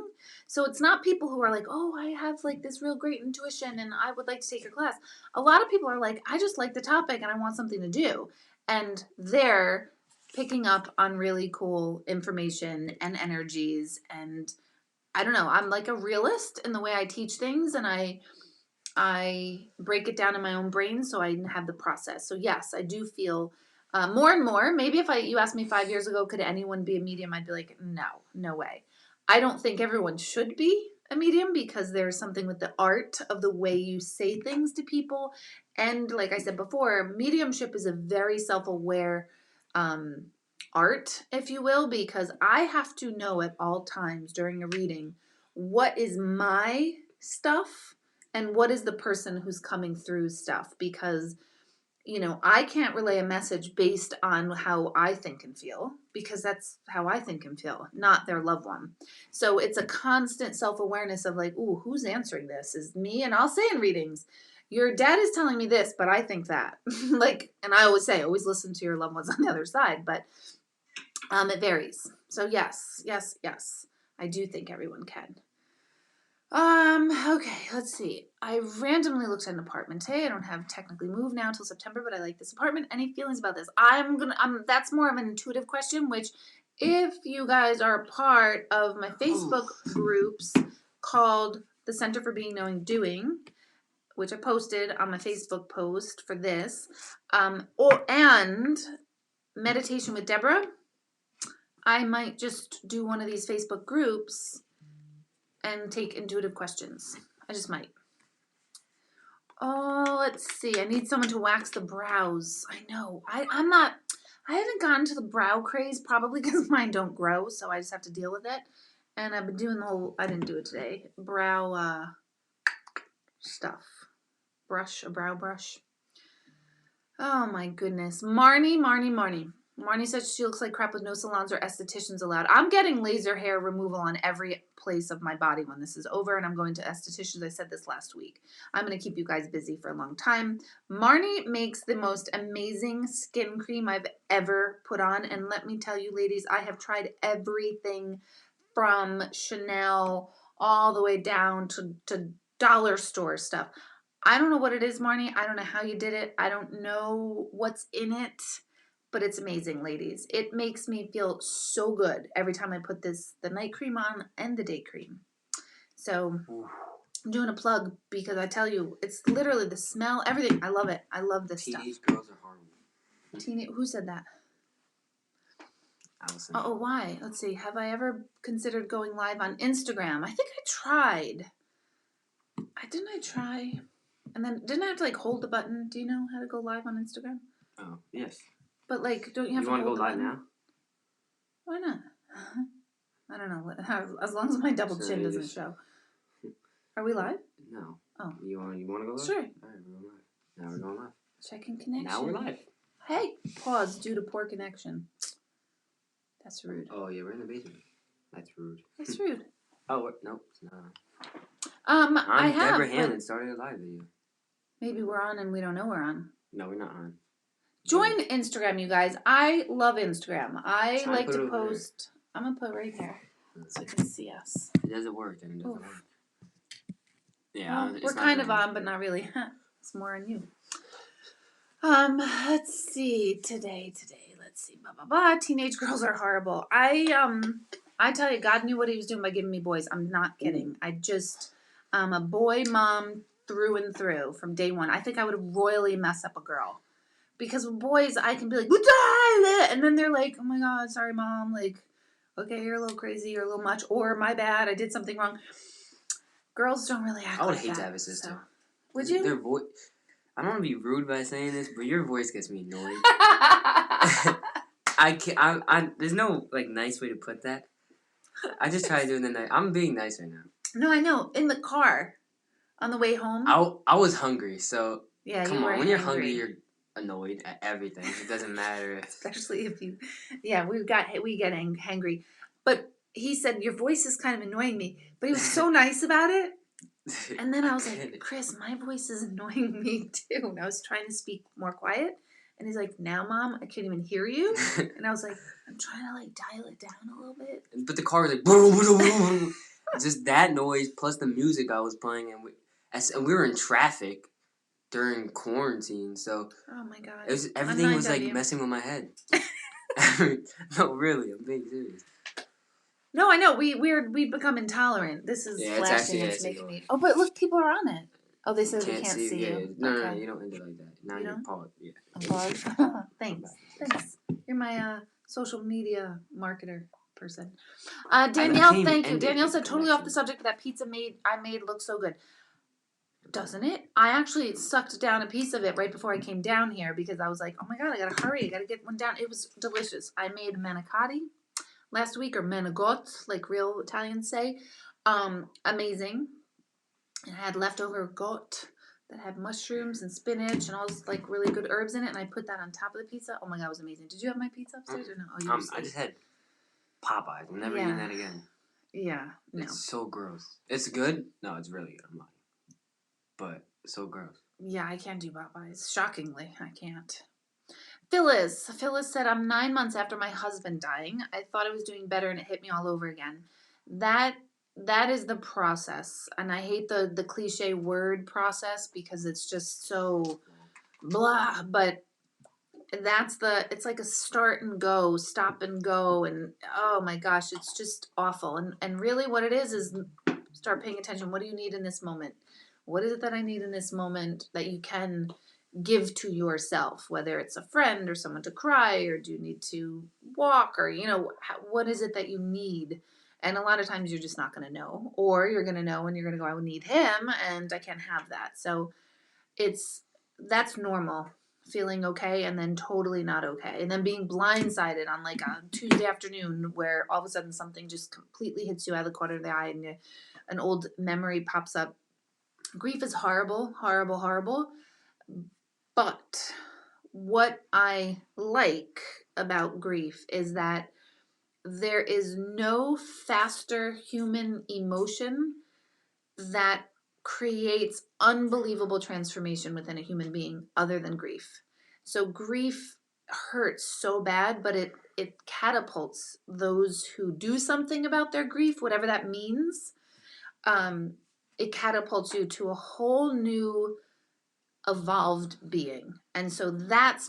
So it's not people who are like, oh, I have this real great intuition and I would like to take your class. A lot of people are like, I just like the topic and I want something to do. And they're picking up on really cool information and energies. And I don't know, I'm like a realist in the way I teach things, and I break it down in my own brain so I have the process. So yes, I do feel more and more. Maybe if you asked me 5 years ago, could anyone be a medium? I'd be like, no way. I don't think everyone should be a medium because there's something with the art of the way you say things to people. And like I said before, mediumship is a very self-aware art, if you will, because I have to know at all times during a reading what is my stuff and what is the person who's coming through stuff, because I can't relay a message based on how I think and feel, because that's how I think and feel, not their loved one. So it's a constant self-awareness of ooh, who's answering this? Is me? And I'll say in readings, your dad is telling me this, but I think that. And I always say, always listen to your loved ones on the other side, but it varies. So yes, I do think everyone can. Okay, let's see. I randomly looked at an apartment today. I don't have technically moved now till September, but I like this apartment. Any feelings about this? That's more of an intuitive question, which if you guys are a part of my Facebook groups called the Center for Being, Knowing, Doing, which I posted on my Facebook post for this, and Meditation with Deborah, I might just do one of these Facebook groups and take intuitive questions. I just might. Oh, let's see. I need someone to wax the brows. I know. I haven't gotten to the brow craze, probably because mine don't grow, so I just have to deal with it. And I've been doing the whole, I didn't do it today, brow stuff. A brow brush. Oh my goodness. Marnie. Marnie says she looks like crap with no salons or estheticians allowed. I'm getting laser hair removal on every place of my body when this is over, and I'm going to estheticians. I said this last week. I'm going to keep you guys busy for a long time. Marnie makes the most amazing skin cream I've ever put on, and let me tell you, ladies, I have tried everything from Chanel all the way down to dollar store stuff. I don't know what it is, Marnie. I don't know how you did it. I don't know what's in it, but it's amazing, ladies. It makes me feel so good every time I put the night cream on and the day cream. So I'm doing a plug because I tell you, it's literally the smell, everything. I love it. I love this stuff. Teenage girls are horrible. Who said that? Allison. Oh, why? Let's see. Have I ever considered going live on Instagram? I think I tried. Didn't I try? And then didn't I have to like hold the button? Do you know how to go live on Instagram? Oh, yes. But like, don't you have to want hold to go the live button? now? Why not? I don't know. As long as my double chin doesn't show. Are we live? No. Oh. You want to go live? Sure. All right, we're going live. Now we're going live. Checking connection. Now we're live. Hey, pause due to poor connection. That's rude. Oh yeah, we're in the basement. That's rude. That's rude. Oh no, it's not. I have. Deborah Hanlon started a live video. Maybe we're on and we don't know we're on. No, we're not on. Join Instagram, you guys. I love Instagram. I like to post. I'm gonna put it right here so you can see us. It doesn't work, and it doesn't work. Yeah, well, we're kind of on, but not really. It's more on you. Let's see. Today. Let's see. Blah blah blah. Teenage girls are horrible. I tell you, God knew what He was doing by giving me boys. I'm not kidding. I'm a boy mom through and through from day one. I think I would royally mess up a girl. Because with boys, I can be like, and then they're like, oh my God, sorry, Mom. Like, okay, you're a little crazy, you're a little much, or my bad, I did something wrong. Girls don't really act like that. I would hate to have a sister. So. Would you? Their voice. I don't want to be rude by saying this, but your voice gets me annoyed. I can't. There's no like nice way to put that. I just try to do it in the night. I'm being nice right now. No, I know. In the car, on the way home. I was hungry, so yeah. Come on, when you're hungry, you're annoyed at everything. It doesn't matter. Especially if you, yeah, we get hangry. But he said your voice is kind of annoying me, but he was so nice about it. And then I was like, Chris, my voice is annoying me too. And I was trying to speak more quiet. And he's like, now, Mom, I can't even hear you. And I was like, I'm trying to like dial it down a little bit. But the car was like, boom, boom, boom. Just that noise plus the music I was playing, and we were in traffic during quarantine, so oh my God, everything was like messing with my head. No, really, I'm being serious. No, I know we've become intolerant. This is flashing. It's making me. Oh, but look, people are on it. Oh, they said we can't see you. No, okay. No, you don't end it like that. Now you're paused. Yeah. Unpause. Thanks. You're my social media marketer person. Danielle, thank you. Danielle said totally off the subject, but that pizza I made looks so good. Doesn't it? I actually sucked down a piece of it right before I came down here because I was like, oh my God, I gotta hurry. I gotta get one down. It was delicious. I made manicotti last week, or manigot, like real Italians say. Amazing. And I had leftover goat that had mushrooms and spinach and all this like really good herbs in it, and I put that on top of the pizza. Oh my God, it was amazing. Did you have my pizza upstairs or no? Oh, I just had Popeyes. I'm never eating that again. Yeah, no. It's so gross. It's good? No, it's really good. I'm lying. But so gross. Yeah, I can't do Popeyes. Shockingly, I can't. Phyllis said, I'm 9 months after my husband dying. I thought I was doing better and it hit me all over again. That that is the process. And I hate the cliche word process because it's just so blah, but it's like a start and go, stop and go, and oh my gosh, it's just awful. And really what it is start paying attention. What do you need in this moment? What is it that I need in this moment that you can give to yourself, whether it's a friend or someone to cry, or do you need to walk, or what is it that you need? And a lot of times you're just not going to know, or you're going to know and you're going to go, I need him and I can't have that. So that's normal, feeling okay and then totally not okay, and then being blindsided on like a Tuesday afternoon where all of a sudden something just completely hits you out of the corner of the eye and an old memory pops up. Grief is horrible, horrible, horrible. But what I like about grief is that there is no faster human emotion that creates unbelievable transformation within a human being other than grief. So grief hurts so bad, but it catapults those who do something about their grief, whatever that means. It catapults you to a whole new evolved being. And so that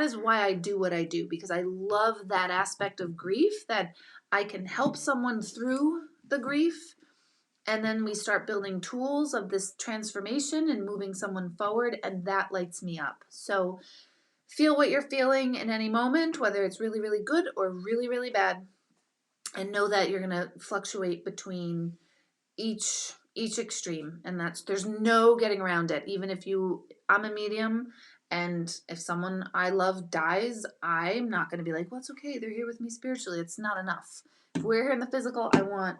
is why I do what I do, because I love that aspect of grief, that I can help someone through the grief, and then we start building tools of this transformation and moving someone forward, and that lights me up. So feel what you're feeling in any moment, whether it's really, really good or really, really bad, and know that you're going to fluctuate between each extreme, and there's no getting around it. Even if I'm a medium, and if someone I love dies, I'm not going to be like, well, it's okay, they're here with me spiritually. It's not enough. If we're here in the physical, I want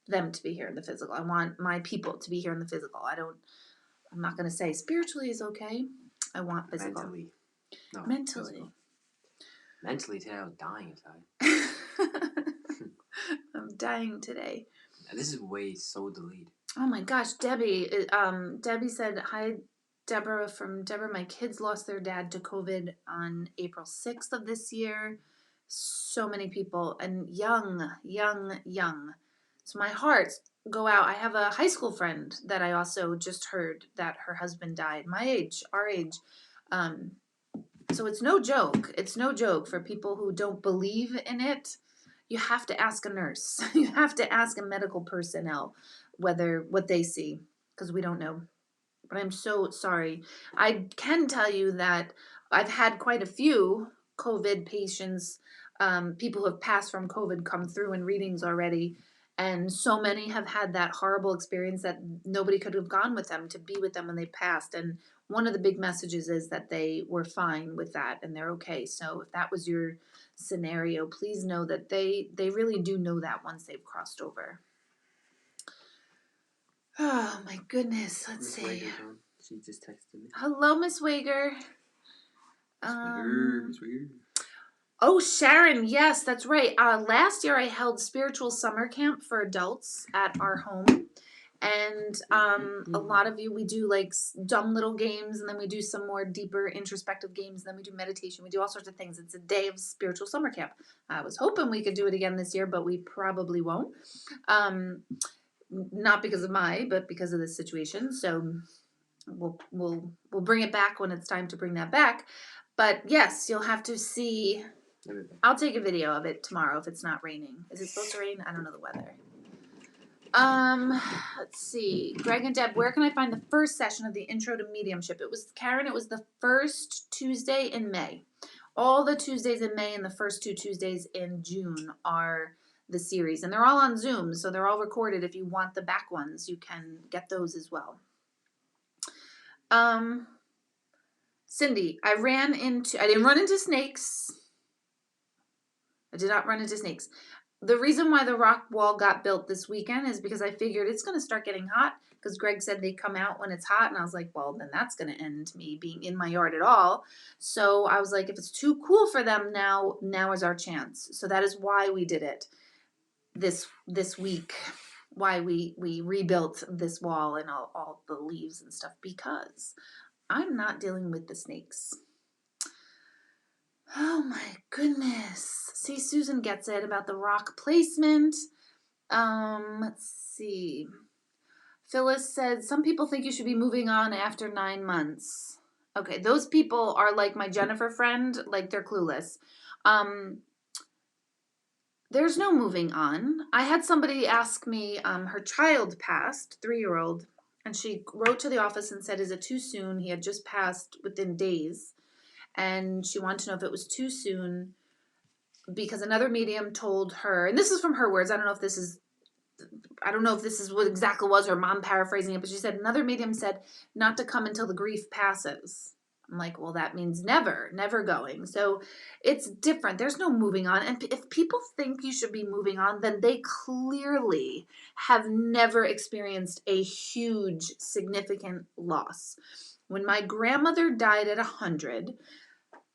them to be here in the physical. I want my people to be here in the physical. I'm not going to say spiritually is okay. I want physical. Mentally. No, mentally. Physical. Mentally today I was dying inside. I'm dying today. This is way so delayed. Oh my gosh, Debbie. Debbie said, hi, Deborah, from Deborah. My kids lost their dad to COVID on April 6th of this year. So many people, and young. So my hearts go out. I have a high school friend that I also just heard that her husband died. My age, our age. So it's no joke. It's no joke for people who don't believe in it. You have to ask a nurse. You have to ask a medical personnel what they see, because we don't know. But I'm so sorry. I can tell you that I've had quite a few COVID patients, people who have passed from COVID, come through in readings already. And so many have had that horrible experience that nobody could have gone with them to be with them when they passed. And one of the big messages is that they were fine with that and they're okay. So if that was your scenario, please know that they really do know that once they've crossed over. Oh my goodness. Let's see. She just texted me. Hello, Miss Wager. Miss Wager. Oh, Sharon. Yes, that's right. Last year I held spiritual summer camp for adults at our home. And a lot of you, we do like dumb little games, and then we do some more deeper introspective games, and then we do meditation. We do all sorts of things. It's a day of spiritual summer camp. I was hoping we could do it again this year, but we probably won't. Not because of but because of this situation. So we'll bring it back when it's time to bring that back. But yes, you'll have to see. I'll take a video of it tomorrow if it's not raining. Is it supposed to rain? I don't know the weather. Let's see. Greg and Deb, where can I find the first session of the Intro to Mediumship? It was the first Tuesday in May. All the Tuesdays in May and the first 2 Tuesdays in June are the series. And they're all on Zoom, so they're all recorded. If you want the back ones, you can get those as well. Cindy, I didn't run into snakes. I did not run into snakes. The reason why the rock wall got built this weekend is because I figured it's going to start getting hot, because Greg said they come out when it's hot, and I was like, well, then that's going to end me being in my yard at all. So I was like, if it's too cool for them now is our chance. So that is why we did it this week, why we rebuilt this wall and all the leaves and stuff, because I'm not dealing with the snakes. Oh my goodness. See, Susan gets it about the rock placement. Let's see. Phyllis said, some people think you should be moving on after 9 months. Okay, those people are like my Jennifer friend, like they're clueless. There's no moving on. I had somebody ask me, her child passed, 3-year-old, and she wrote to the office and said, is it too soon? He had just passed within days. And she wanted to know if it was too soon because another medium told her, and this is from her words, I don't know if this is what exactly was her mom paraphrasing it, but she said another medium said not to come until the grief passes. I'm like, well, that means never going. So it's different. There's no moving on. And if people think you should be moving on, then they clearly have never experienced a huge, significant loss. When my grandmother died at 100,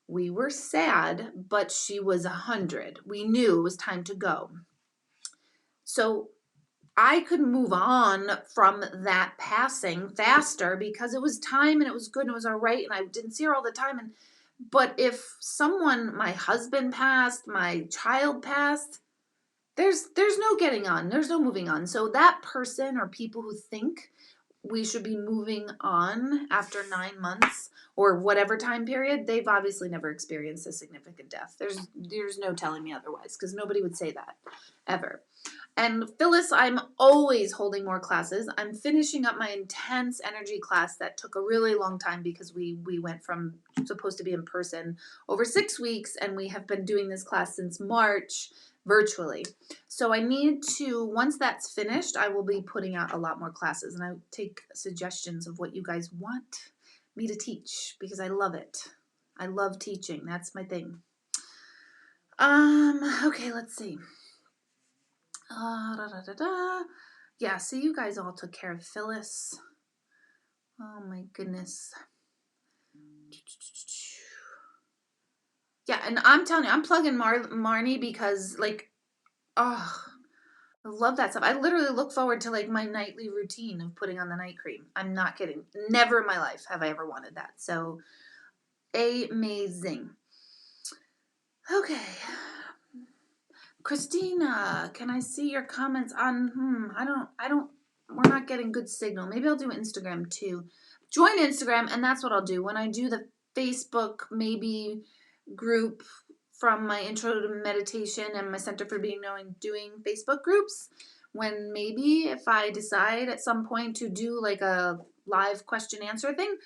we were sad, but she was 100. We knew it was time to go. So I could move on from that passing faster because it was time and it was good and it was all right and I didn't see her all the time. But if someone, my husband passed, my child passed, there's no getting on. There's no moving on. So that person or people who think we should be moving on after 9 months or whatever time period, they've obviously never experienced a significant death. There's no telling me otherwise because nobody would say that ever. And Phyllis, I'm always holding more classes. I'm finishing up my intense energy class that took a really long time because we went from supposed to be in person over 6 weeks, and we have been doing this class since March virtually. So I need to, once that's finished, I will be putting out a lot more classes, and I take suggestions of what you guys want me to teach because I love it. I love teaching. That's my thing. Okay, let's see. Yeah, so you guys all took care of Phyllis. Oh my goodness. Yeah, and I'm telling you, I'm plugging Marnie because, like, oh, I love that stuff. I literally look forward to, like, my nightly routine of putting on the night cream. I'm not kidding. Never in my life have I ever wanted that. So, amazing. Okay. Christina, can I see your comments on, we're not getting good signal. Maybe I'll do Instagram too. Join Instagram, and that's what I'll do. When I do the Facebook maybe group from my intro to meditation and my Center for Being Knowing doing Facebook groups, when maybe if I decide at some point to do like a live question answer thing,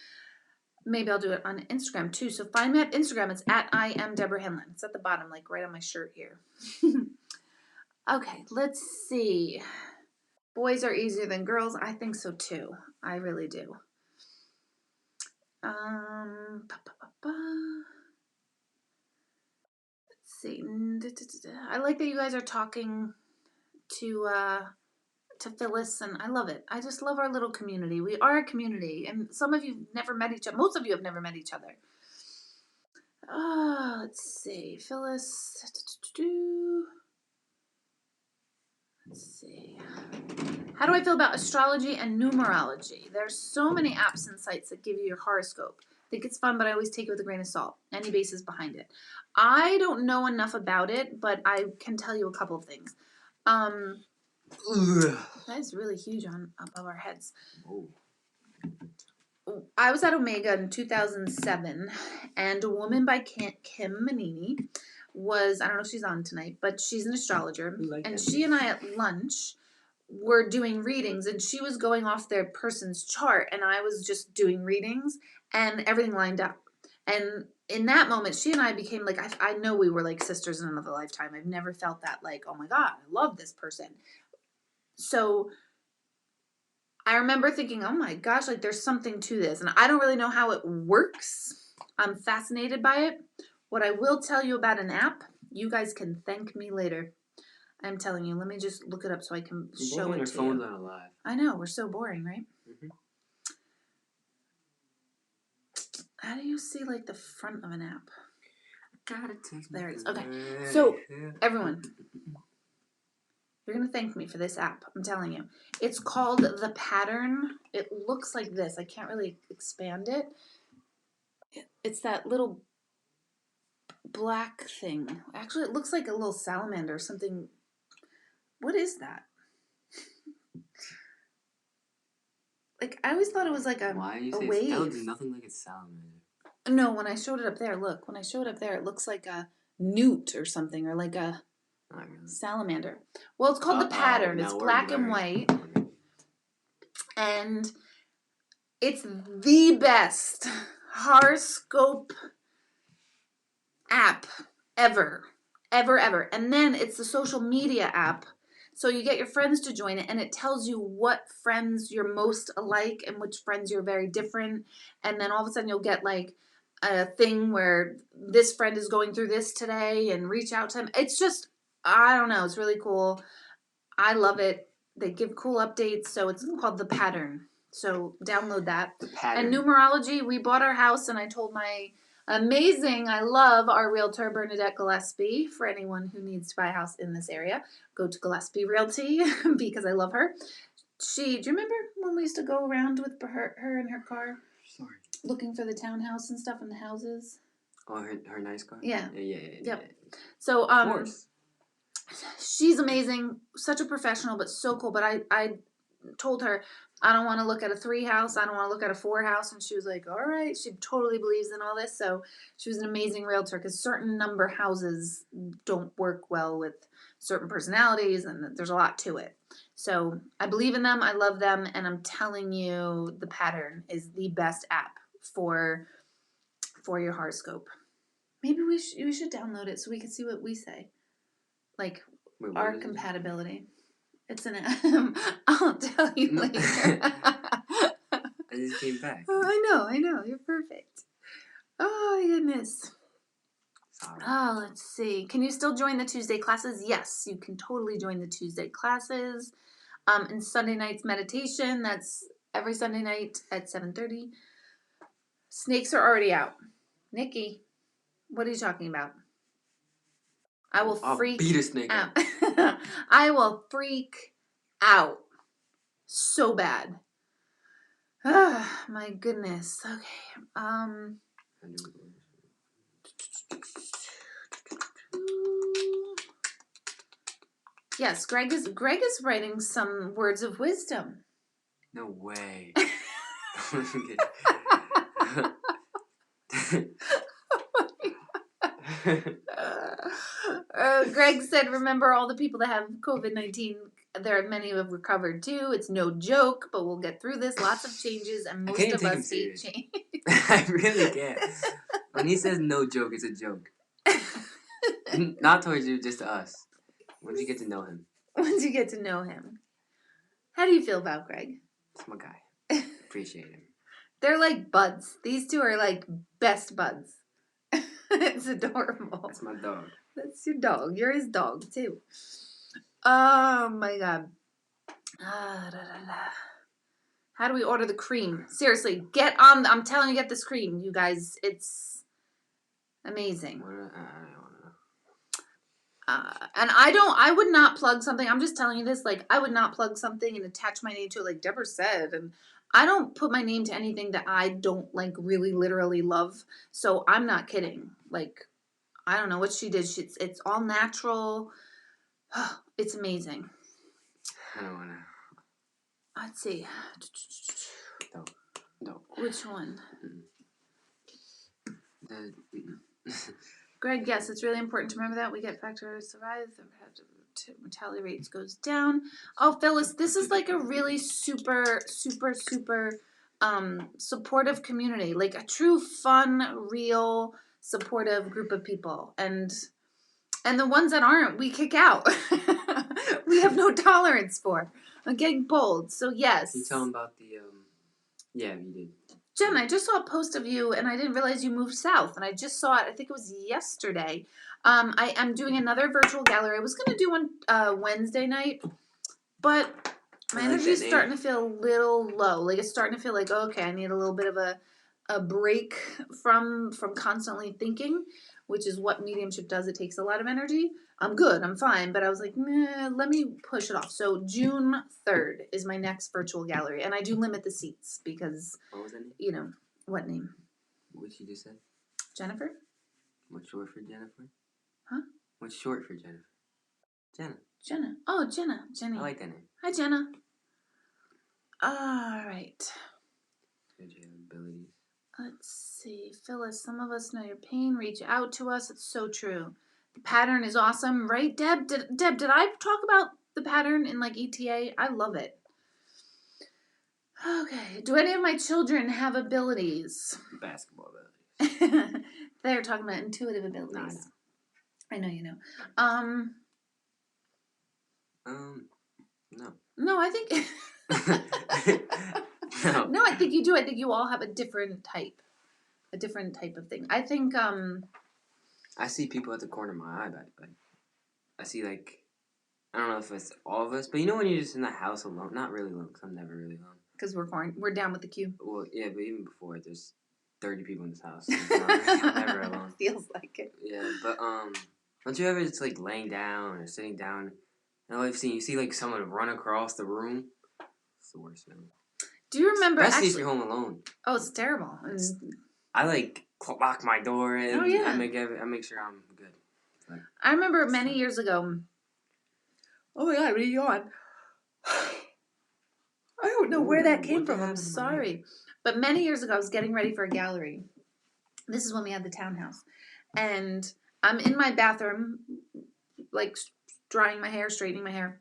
maybe I'll do it on Instagram too. So find me at Instagram. It's at I am Deborah Hanlon. It's at the bottom, like right on my shirt here. Okay, let's see. Boys are easier than girls. I think so too. I really do. Let's see. I like that you guys are talking to Phyllis, and I love it. I just love our little community. We are a community, and some of you never met each other. Most of you have never met each other. Let's see. Phyllis. Let's see. How do I feel about astrology and numerology? There's so many apps and sites that give you your horoscope. I think it's fun, but I always take it with a grain of salt. Any basis behind it. I don't know enough about it, but I can tell you a couple of things. That is really huge on above our heads. Oh. I was at Omega in 2007, and a woman by Kim Manini was, I don't know if she's on tonight, but she's an astrologer. And she and I at lunch were doing readings, and she was going off their person's chart, and I was just doing readings, and everything lined up. And in that moment, she and I became like, I know we were like sisters in another lifetime. I've never felt that like, oh my God, I love this person. So I remember thinking, oh my gosh, like there's something to this. And I don't really know how it works. I'm fascinated by it. What I will tell you about an app, you guys can thank me later. I'm telling you, let me just look it up so I can show it to you. Our phones aren't alive. I know, we're so boring, right? Mm-hmm. How do you see like the front of an app? There it is. Okay. So, everyone, you're going to thank me for this app. I'm telling you. It's called The Pattern. It looks like this. I can't really expand it. It's that little black thing. Actually, it looks like a little salamander or something. What is that? Like, I always thought it was like Why do you a say wave. that looks nothing like a salamander? No, when I showed it up there, look. When I showed it up there, it looks like a newt or something, or like a Not really. salamander. Well, it's called the pattern. It's Now we're black and blurry. white. And it's the best horoscope app ever. Ever, ever. And then it's the social media app. So you get your friends to join it, and it tells you what friends you're most alike and which friends you're very different. And then all of a sudden you'll get like a thing where this friend is going through this today and reach out to them. It's just, I don't know. It's really cool. I love it. They give cool updates. So it's called The Pattern. So download that. The pattern. And numerology, we bought our house, and I told my I love our realtor, Bernadette Gillespie. For anyone who needs to buy a house in this area, go to Gillespie Realty because I love her. Do you remember when we used to go around with her in her car? Sorry. Looking for the townhouse and stuff in the houses? Oh, her nice car? Yeah. Yeah. Yep. So, of course. She's amazing, such a professional, but so cool. But I told her, I don't want to look at a 3 house. I don't want to look at a 4 house. And she was like, all right. She totally believes in all this. So she was an amazing realtor because certain number houses don't work well with certain personalities, and there's a lot to it. So I believe in them. I love them. And I'm telling you, The Pattern is the best app for your horoscope. Maybe we should download it so we can see what we say. Like, Wait, our compatibility. It's an I'll tell you later. I just came back. Oh, I know. You're perfect. Oh, goodness. Sorry. Oh, let's see. Can you still join the Tuesday classes? Yes, you can totally join the Tuesday classes. And Sunday night's meditation, that's every Sunday night at 7:30. Snakes are already out. Nikki, what are you talking about? I'll beat a snake out. up. I will freak out so bad. My goodness. Okay. Yes, Greg is writing some words of wisdom. No way. Greg said, remember all the people that have COVID-19, there are many who have recovered too. It's no joke, but we'll get through this. Lots of changes, and most of us hate change. I really can't. When he says no joke, it's a joke. Not towards you, just to us. Once you get to know him. How do you feel about Greg? He's my guy. Appreciate him. They're like buds. These two are like best buds. It's adorable. That's my dog. That's your dog. You're his dog, too. Oh, my God. How do we order the cream? Seriously, get on. I'm telling you, get this cream, you guys. It's amazing. I don't know. And I would not plug something. I'm just telling you this. Like, I would not plug something and attach my name to it, like Deborah said. And I don't put my name to anything that I don't, like, really literally love. So I'm not kidding. Like, I don't know what she did. It's all natural. It's amazing. I don't want to. Let's see. No. Which one? The Greg, yes, it's really important to remember that. We get factor survive. The mortality rates goes down. Oh, Phyllis, this is like a really super supportive community. Like a true fun, real, supportive group of people. And the ones that aren't, we kick out. We have no tolerance for. I'm getting bold. So yes. Can you tell them about the yeah, you did. Jen, I just saw a post of you, and I didn't realize you moved south. And I just saw it. I think it was yesterday. I am doing another virtual gallery. I was going to do one Wednesday night, but my energy is starting to feel a little low. Like it's starting to feel like, okay, I need a little bit of a break from constantly thinking, which is what mediumship does. It takes a lot of energy. I'm good. I'm fine. But I was like, nah, let me push it off. So June 3rd is my next virtual gallery. And I do limit the seats because, what was that name? you know, what name? What you just said? Jennifer? What's short for Jennifer? Huh? What's short for Jennifer? Jenna. Jenna. Oh, Jenna. Jenny. I like that name. Hi, Jenna. All right. Good, you have abilities. Let's see. Phyllis, some of us know your pain. Reach out to us. It's so true. The pattern is awesome, right, Deb? Did I talk about the pattern in like ETA? I love it. Okay. Do any of my children have abilities? Basketball abilities. They're talking about intuitive abilities. I know you know. No. No, I think. No. No, I think you do. I think you all have a different type of thing. I think. I see people at the corner of my eye, like I see like. I don't know if it's all of us, but you know when you're just in the house alone, not really alone, because I'm never really alone. Because we're down with the queue. Well, yeah, but even before, there's 30 people in this house. So I'm never alone. Feels like it. Yeah, but don't you ever just like laying down or sitting down? And I've seen you see like someone run across the room. It's the worst feeling. Do you remember? Especially if you're home alone. Oh, it's terrible. I like lock my door and I make sure I'm good. Like, I remember many years ago. Oh my God, what are you on? I don't know where that came from. I'm sorry. But many years ago, I was getting ready for a gallery. This is when we had the townhouse. And I'm in my bathroom, like drying my hair, straightening my hair.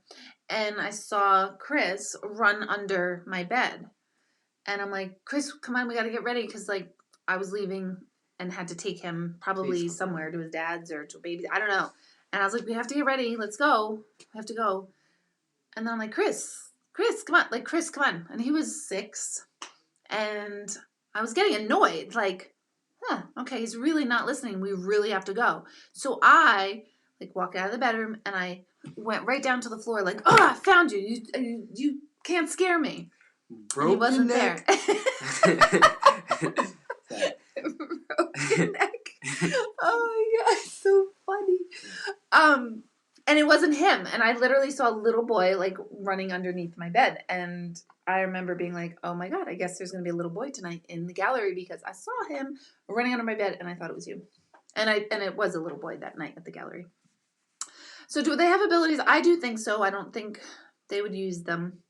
And I saw Chris run under my bed. And I'm like, Chris, come on, we got to get ready. Because, like, I was leaving and had to take him probably somewhere to his dad's or to a baby. I don't know. And I was like, we have to get ready. Let's go. We have to go. And then I'm like, Chris, come on. Like, Chris, come on. And he was 6. And I was getting annoyed. Like, okay, he's really not listening. We really have to go. So I, like, walked out of the bedroom and I went right down to the floor like, oh, I found you. You can't scare me. And he wasn't there. Broken neck. Oh my God, so funny. And it wasn't him. And I literally saw a little boy like running underneath my bed. And I remember being like, oh my God, I guess there's gonna be a little boy tonight in the gallery because I saw him running under my bed and I thought it was you. And it was a little boy that night at the gallery. So do they have abilities? I do think so. I don't think they would use them.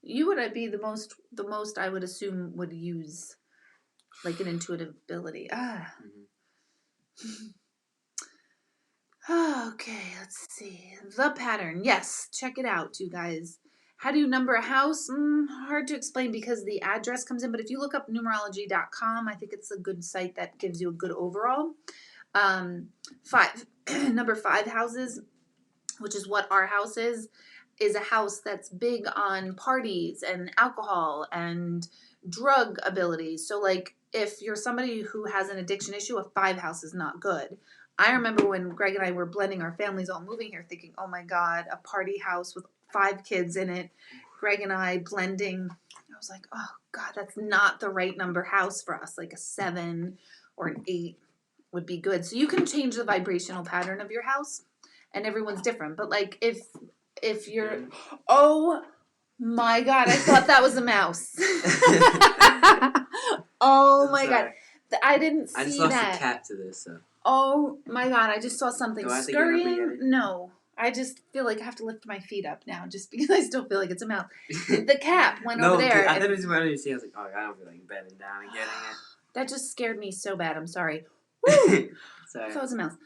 You would be the most I would assume would use like an intuitive ability. Okay, let's see. The pattern. Yes, check it out, you guys. How do you number a house? Hard to explain because the address comes in, but if you look up numerology.com, I think it's a good site that gives you a good overall. 5, number 5 houses, which is what our house is a house that's big on parties and alcohol and drug abilities. So like if you're somebody who has an addiction issue, a 5 house is not good. I remember when Greg and I were blending our families all moving here thinking, oh my God, a party house with 5 kids in it. Greg and I blending. I was like, oh God, that's not the right number house for us. Like a 7 or an 8 would be good. So you can change the vibrational pattern of your house and everyone's different. But like if you're, oh my God, I thought that was a mouse. Oh my God. I didn't see that. I just lost a cat to this, so. Oh my God, I just saw something scurrying. No, I just feel like I have to lift my feet up now just because I still feel like it's a mouse. The cat went over there. I thought it was when you see. I was like, oh, I don't feel like bending down and getting it. That just scared me so bad. I'm sorry. Woo! Sorry. So it was a mouse.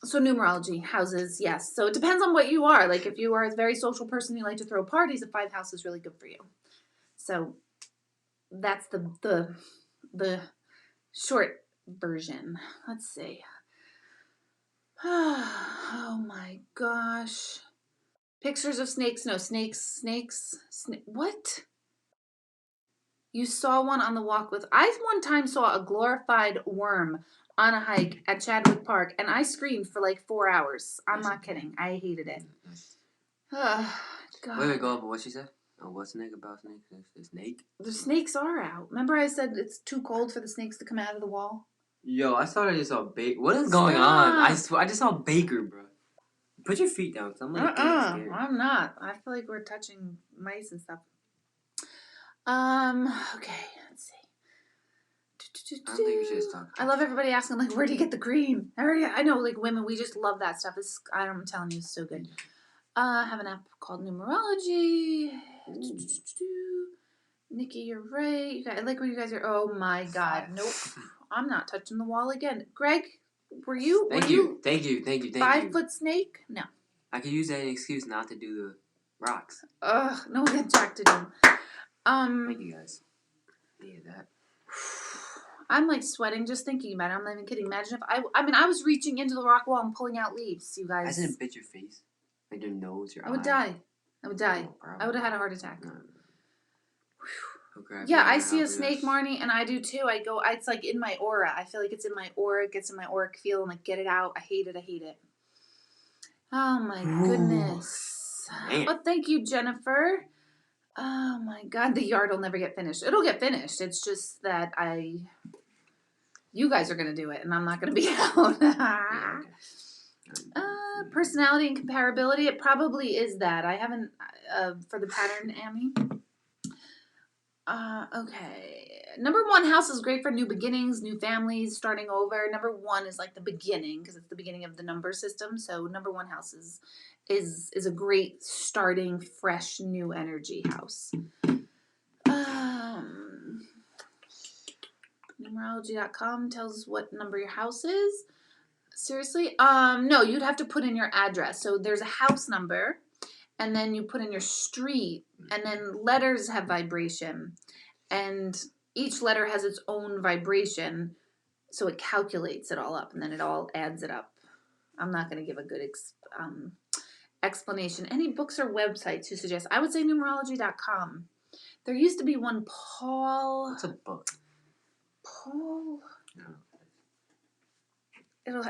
So numerology, houses, yes. So it depends on what you are. Like if you are a very social person, you like to throw parties, a 5 house is really good for you. So that's the short version. Let's see. Oh my gosh. Pictures of snakes. No, snakes. What? You saw one on the walk with... I one time saw a glorified worm on a hike at Chadwick Park, and I screamed for like 4 hours. I'm not kidding. I hated it. Oh, God. Wait, go up. What she said? Oh, what's snake about snakes? The snake? The snakes are out. Remember I said it's too cold for the snakes to come out of the wall? Yo, I thought I just saw Baker. What is going on? I swear, I just saw Baker, bro. Put your feet down, because I'm like getting scared. I'm not. I feel like we're touching mice and stuff. Okay, let's see. I don't think we should just talk. I love everybody asking, like, where do you get the cream? I know, like, women, we just love that stuff. I'm telling you, it's so good. I have an app called Numerology. Ooh. Nikki, you're right. You guys, I like where you guys are. Oh my God. Nope. I'm not touching the wall again. Greg, were you? Thank you. 5-foot snake? No. I could use that as an excuse not to do the rocks. Ugh, no one got Jack to do. Thank you guys. Yeah, that. I'm like sweating just thinking about it. I'm not even kidding. Imagine if I was reaching into the rock wall and pulling out leaves, you guys. Hasn't it bit your face? Like your nose, your eye? I would die. Oh, I would have had a heart attack. No. Okay, Yeah, I see a snake, Marnie, and I do too. It's like in my aura. I feel like it's in my aura. It gets in my auric field and like, get it out. I hate it. Oh my goodness. Man. Well, thank you, Jennifer. Oh my God, the yard will never get finished. It'll get finished. It's just that you guys are going to do it and I'm not going to be out. Yeah, okay. Personality and comparability. It probably is that. I haven't, for the pattern, Amy. Okay. Number 1 house is great for new beginnings, new families, starting over. Number 1 is like the beginning because it's the beginning of the number system. So number 1 house is a great starting, fresh, new energy house. Numerology.com tells what number your house is. Seriously? No, you'd have to put in your address. So there's a house number, and then you put in your street, and then letters have vibration, and each letter has its own vibration, so it calculates it all up, and then it all adds it up. I'm not going to give a good explanation. Any books or websites you suggest? I would say numerology.com. There used to be one, Paul. What's a book? Paul. No.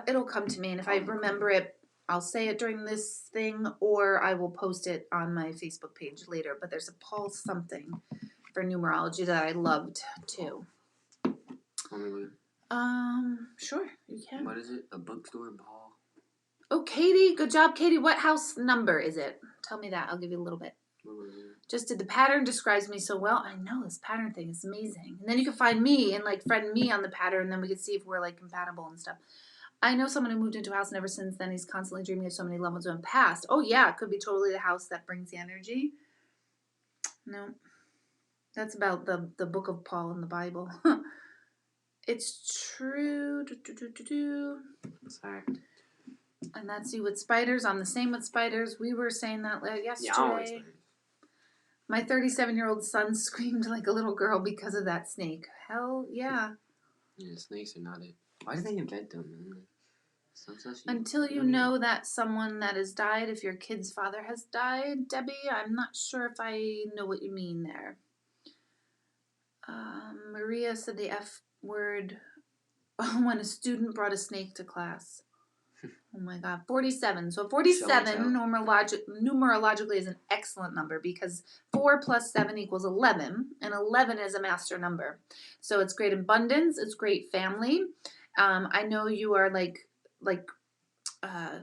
It'll come to me, and if I remember it, I'll say it during this thing, or I will post it on my Facebook page later. But there's a Paul something for numerology that I loved too. Sure, you can. What is it? A bookstore, Paul? Oh, Katie, good job, Katie. What house number is it? Tell me that. I'll give you a little bit. Just did the pattern describes me so well. I know this pattern thing is amazing. And then you can find me and like friend me on the pattern, and then we can see if we're like compatible and stuff. I know someone who moved into a house, and ever since then he's constantly dreaming of so many loved ones who have passed. Oh yeah, it could be totally the house that brings the energy. No, that's about the book of Paul in the Bible. It's true. Sorry. And that's you with spiders. I'm the same with spiders. We were saying that yesterday. Yeah, I always spiders. My 37-year-old son screamed like a little girl because of that snake. Hell yeah. Yeah, snakes are not it. Why did they invent them, man? Until you know that someone that has died, if your kid's father has died, Debbie, I'm not sure if I know what you mean there. Maria said the F word when a student brought a snake to class. Oh my God, 47. So 47 numerologically is an excellent number because 4 plus 7 equals 11, and 11 is a master number. So it's great abundance, it's great family. I know you are like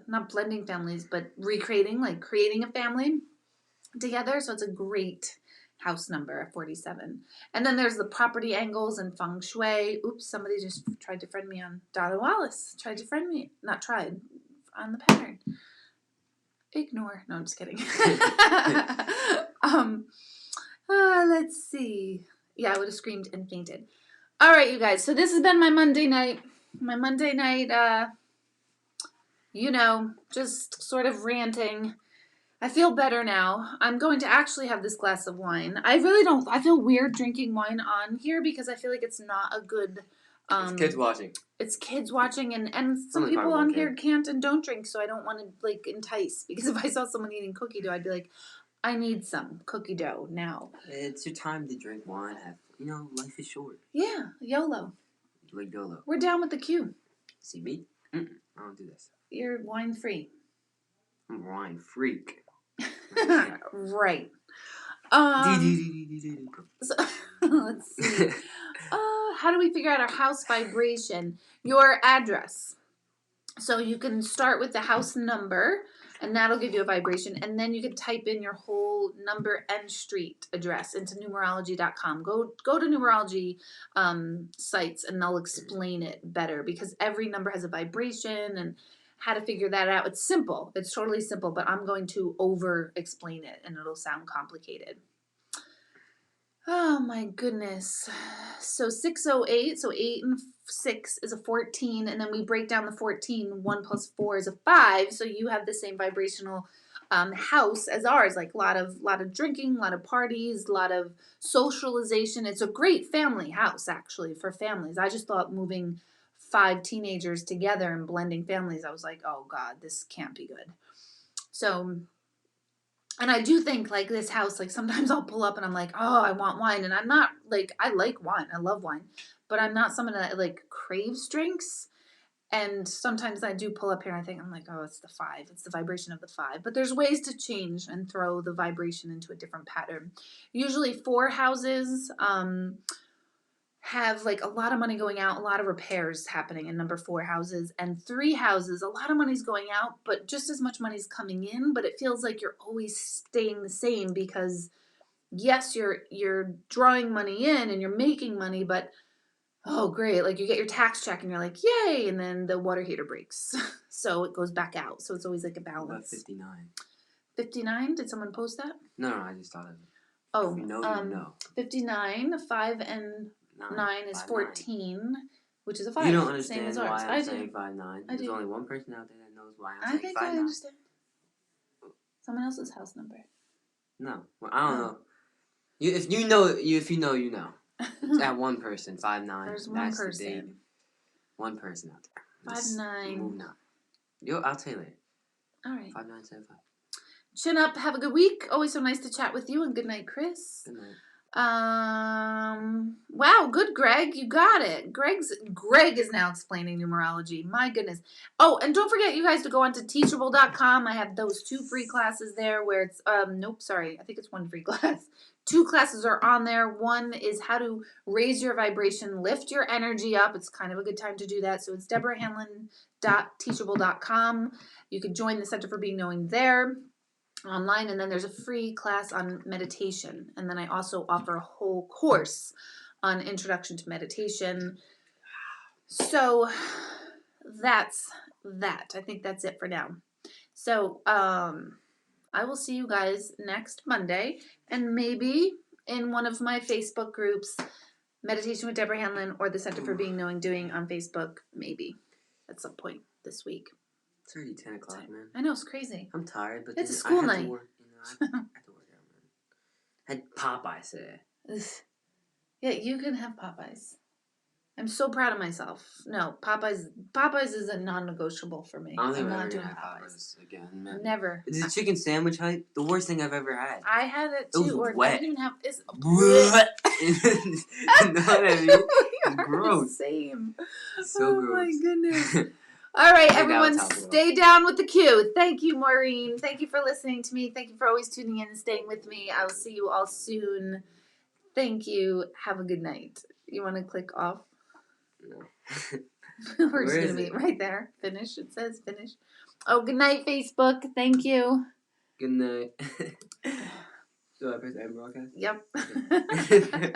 not blending families, but recreating, like creating a family together. So it's a great house number, 47. And then there's the property angles and feng shui. Oops, somebody just tried to friend me on Donna Wallace. Tried to friend me. Not tried. On the pattern. Ignore. No, I'm just kidding. Let's see. Yeah, I would have screamed and fainted. All right, you guys. So this has been my Monday night. My Monday night, just sort of ranting. I feel better now. I'm going to actually have this glass of wine. I feel weird drinking wine on here because I feel like it's not a good... it's kids watching. It's kids watching, and some people on here can't and don't drink, so I don't want to, like, entice. Because if I saw someone eating cookie dough, I'd be like, I need some cookie dough now. It's your time to drink wine. Life is short. Yeah, YOLO. Like YOLO. We're down with the Q. See me? I don't do this. You're wine-free. I'm a wine freak. Right. So, let's see. How do we figure out our house vibration? Your address. So you can start with the house number, and that'll give you a vibration. And then you can type in your whole number and street address into numerology.com. Go to numerology sites, and they'll explain it better because every number has a vibration and how to figure that out. It's simple. It's totally simple, but I'm going to over explain it and it'll sound complicated. Oh my goodness. So 608, so 8 and 6 is a 14, and then we break down the 14, 1 plus 4 is a 5, so you have the same vibrational house as ours, like a lot of drinking, a lot of parties, a lot of socialization. It's a great family house, actually, for families. I just thought moving 5 teenagers together and blending families, I was like, oh God, this can't be good. So, and I do think, like, this house, like, sometimes I'll pull up and I'm like, oh, I want wine. And I'm not, like, I like wine. I love wine. But I'm not someone that, like, craves drinks. And sometimes I do pull up here and I think, I'm like, oh, it's the 5. It's the vibration of the 5. But there's ways to change and throw the vibration into a different pattern. Usually 4 houses have, like, a lot of money going out, a lot of repairs happening in number 4 houses, and 3 houses, a lot of money's going out, but just as much money's coming in, but it feels like you're always staying the same because, yes, you're drawing money in and you're making money, but oh, great, like, you get your tax check and you're like, yay, and then the water heater breaks, so it goes back out, so it's always like a balance. About 59. 59? Did someone post that? No, I just thought of it. Oh, If you know, you know. 59, 5 and 9 is 14, which is a 5. You don't Same understand as ours. why I'm saying 5'9". There's do. only one person out there that knows why I I'm saying 5'9". think I understand. Someone else's house number. No, well, I don't know. If you know, you know. It's at one person, 5'9". There's one That's person. the date. One person out there. 5'9". Moving on. I'll tell you later. All right. 5'9", 7'5". Chin up. Have a good week. Always so nice to chat with you. And good night, Chris. Good night. Wow, good, Greg. You got it. Greg is now explaining numerology. My goodness. Oh, and don't forget, you guys, to go on to teachable.com. I have those 2 free classes there where it's, nope, sorry. I think it's 1 free class. 2 classes are on there. One is how to raise your vibration, lift your energy up. It's kind of a good time to do that. So it's deborahhanlon.teachable.com. You can join the Center for Being Knowing there online, and then there's a free class on meditation, and then I also offer a whole course on introduction to meditation. So that's that. I think that's it for now. So I will see you guys next Monday, and maybe in one of my Facebook groups, Meditation with Deborah Hanlon or the Center for Being Knowing Doing on Facebook, maybe at some point this week. It's already 10 o'clock, man. I know, it's crazy. I'm tired, but it's a school night. To work, I have to work out, man. I had Popeyes today. Yeah, you can have Popeyes. I'm so proud of myself. No, Popeyes is a non-negotiable for me. I don't think I'm I'm not ever doing gonna have Popeyes again, man. Never. Is the chicken sandwich hype the worst thing I've ever had? I had it too. It was or wet. I didn't even have. It's You know what I mean? It's gross. Same. It's so gross. Oh my goodness. All right, everyone, stay down with the Q. Thank you, Maureen. Thank you for listening to me. Thank you for always tuning in and staying with me. I will see you all soon. Thank you. Have a good night. You want to click off? No. We're just going to be right there. Finish. It says finish. Oh, good night, Facebook. Thank you. Good night. Do I press end broadcast? Yep. Okay.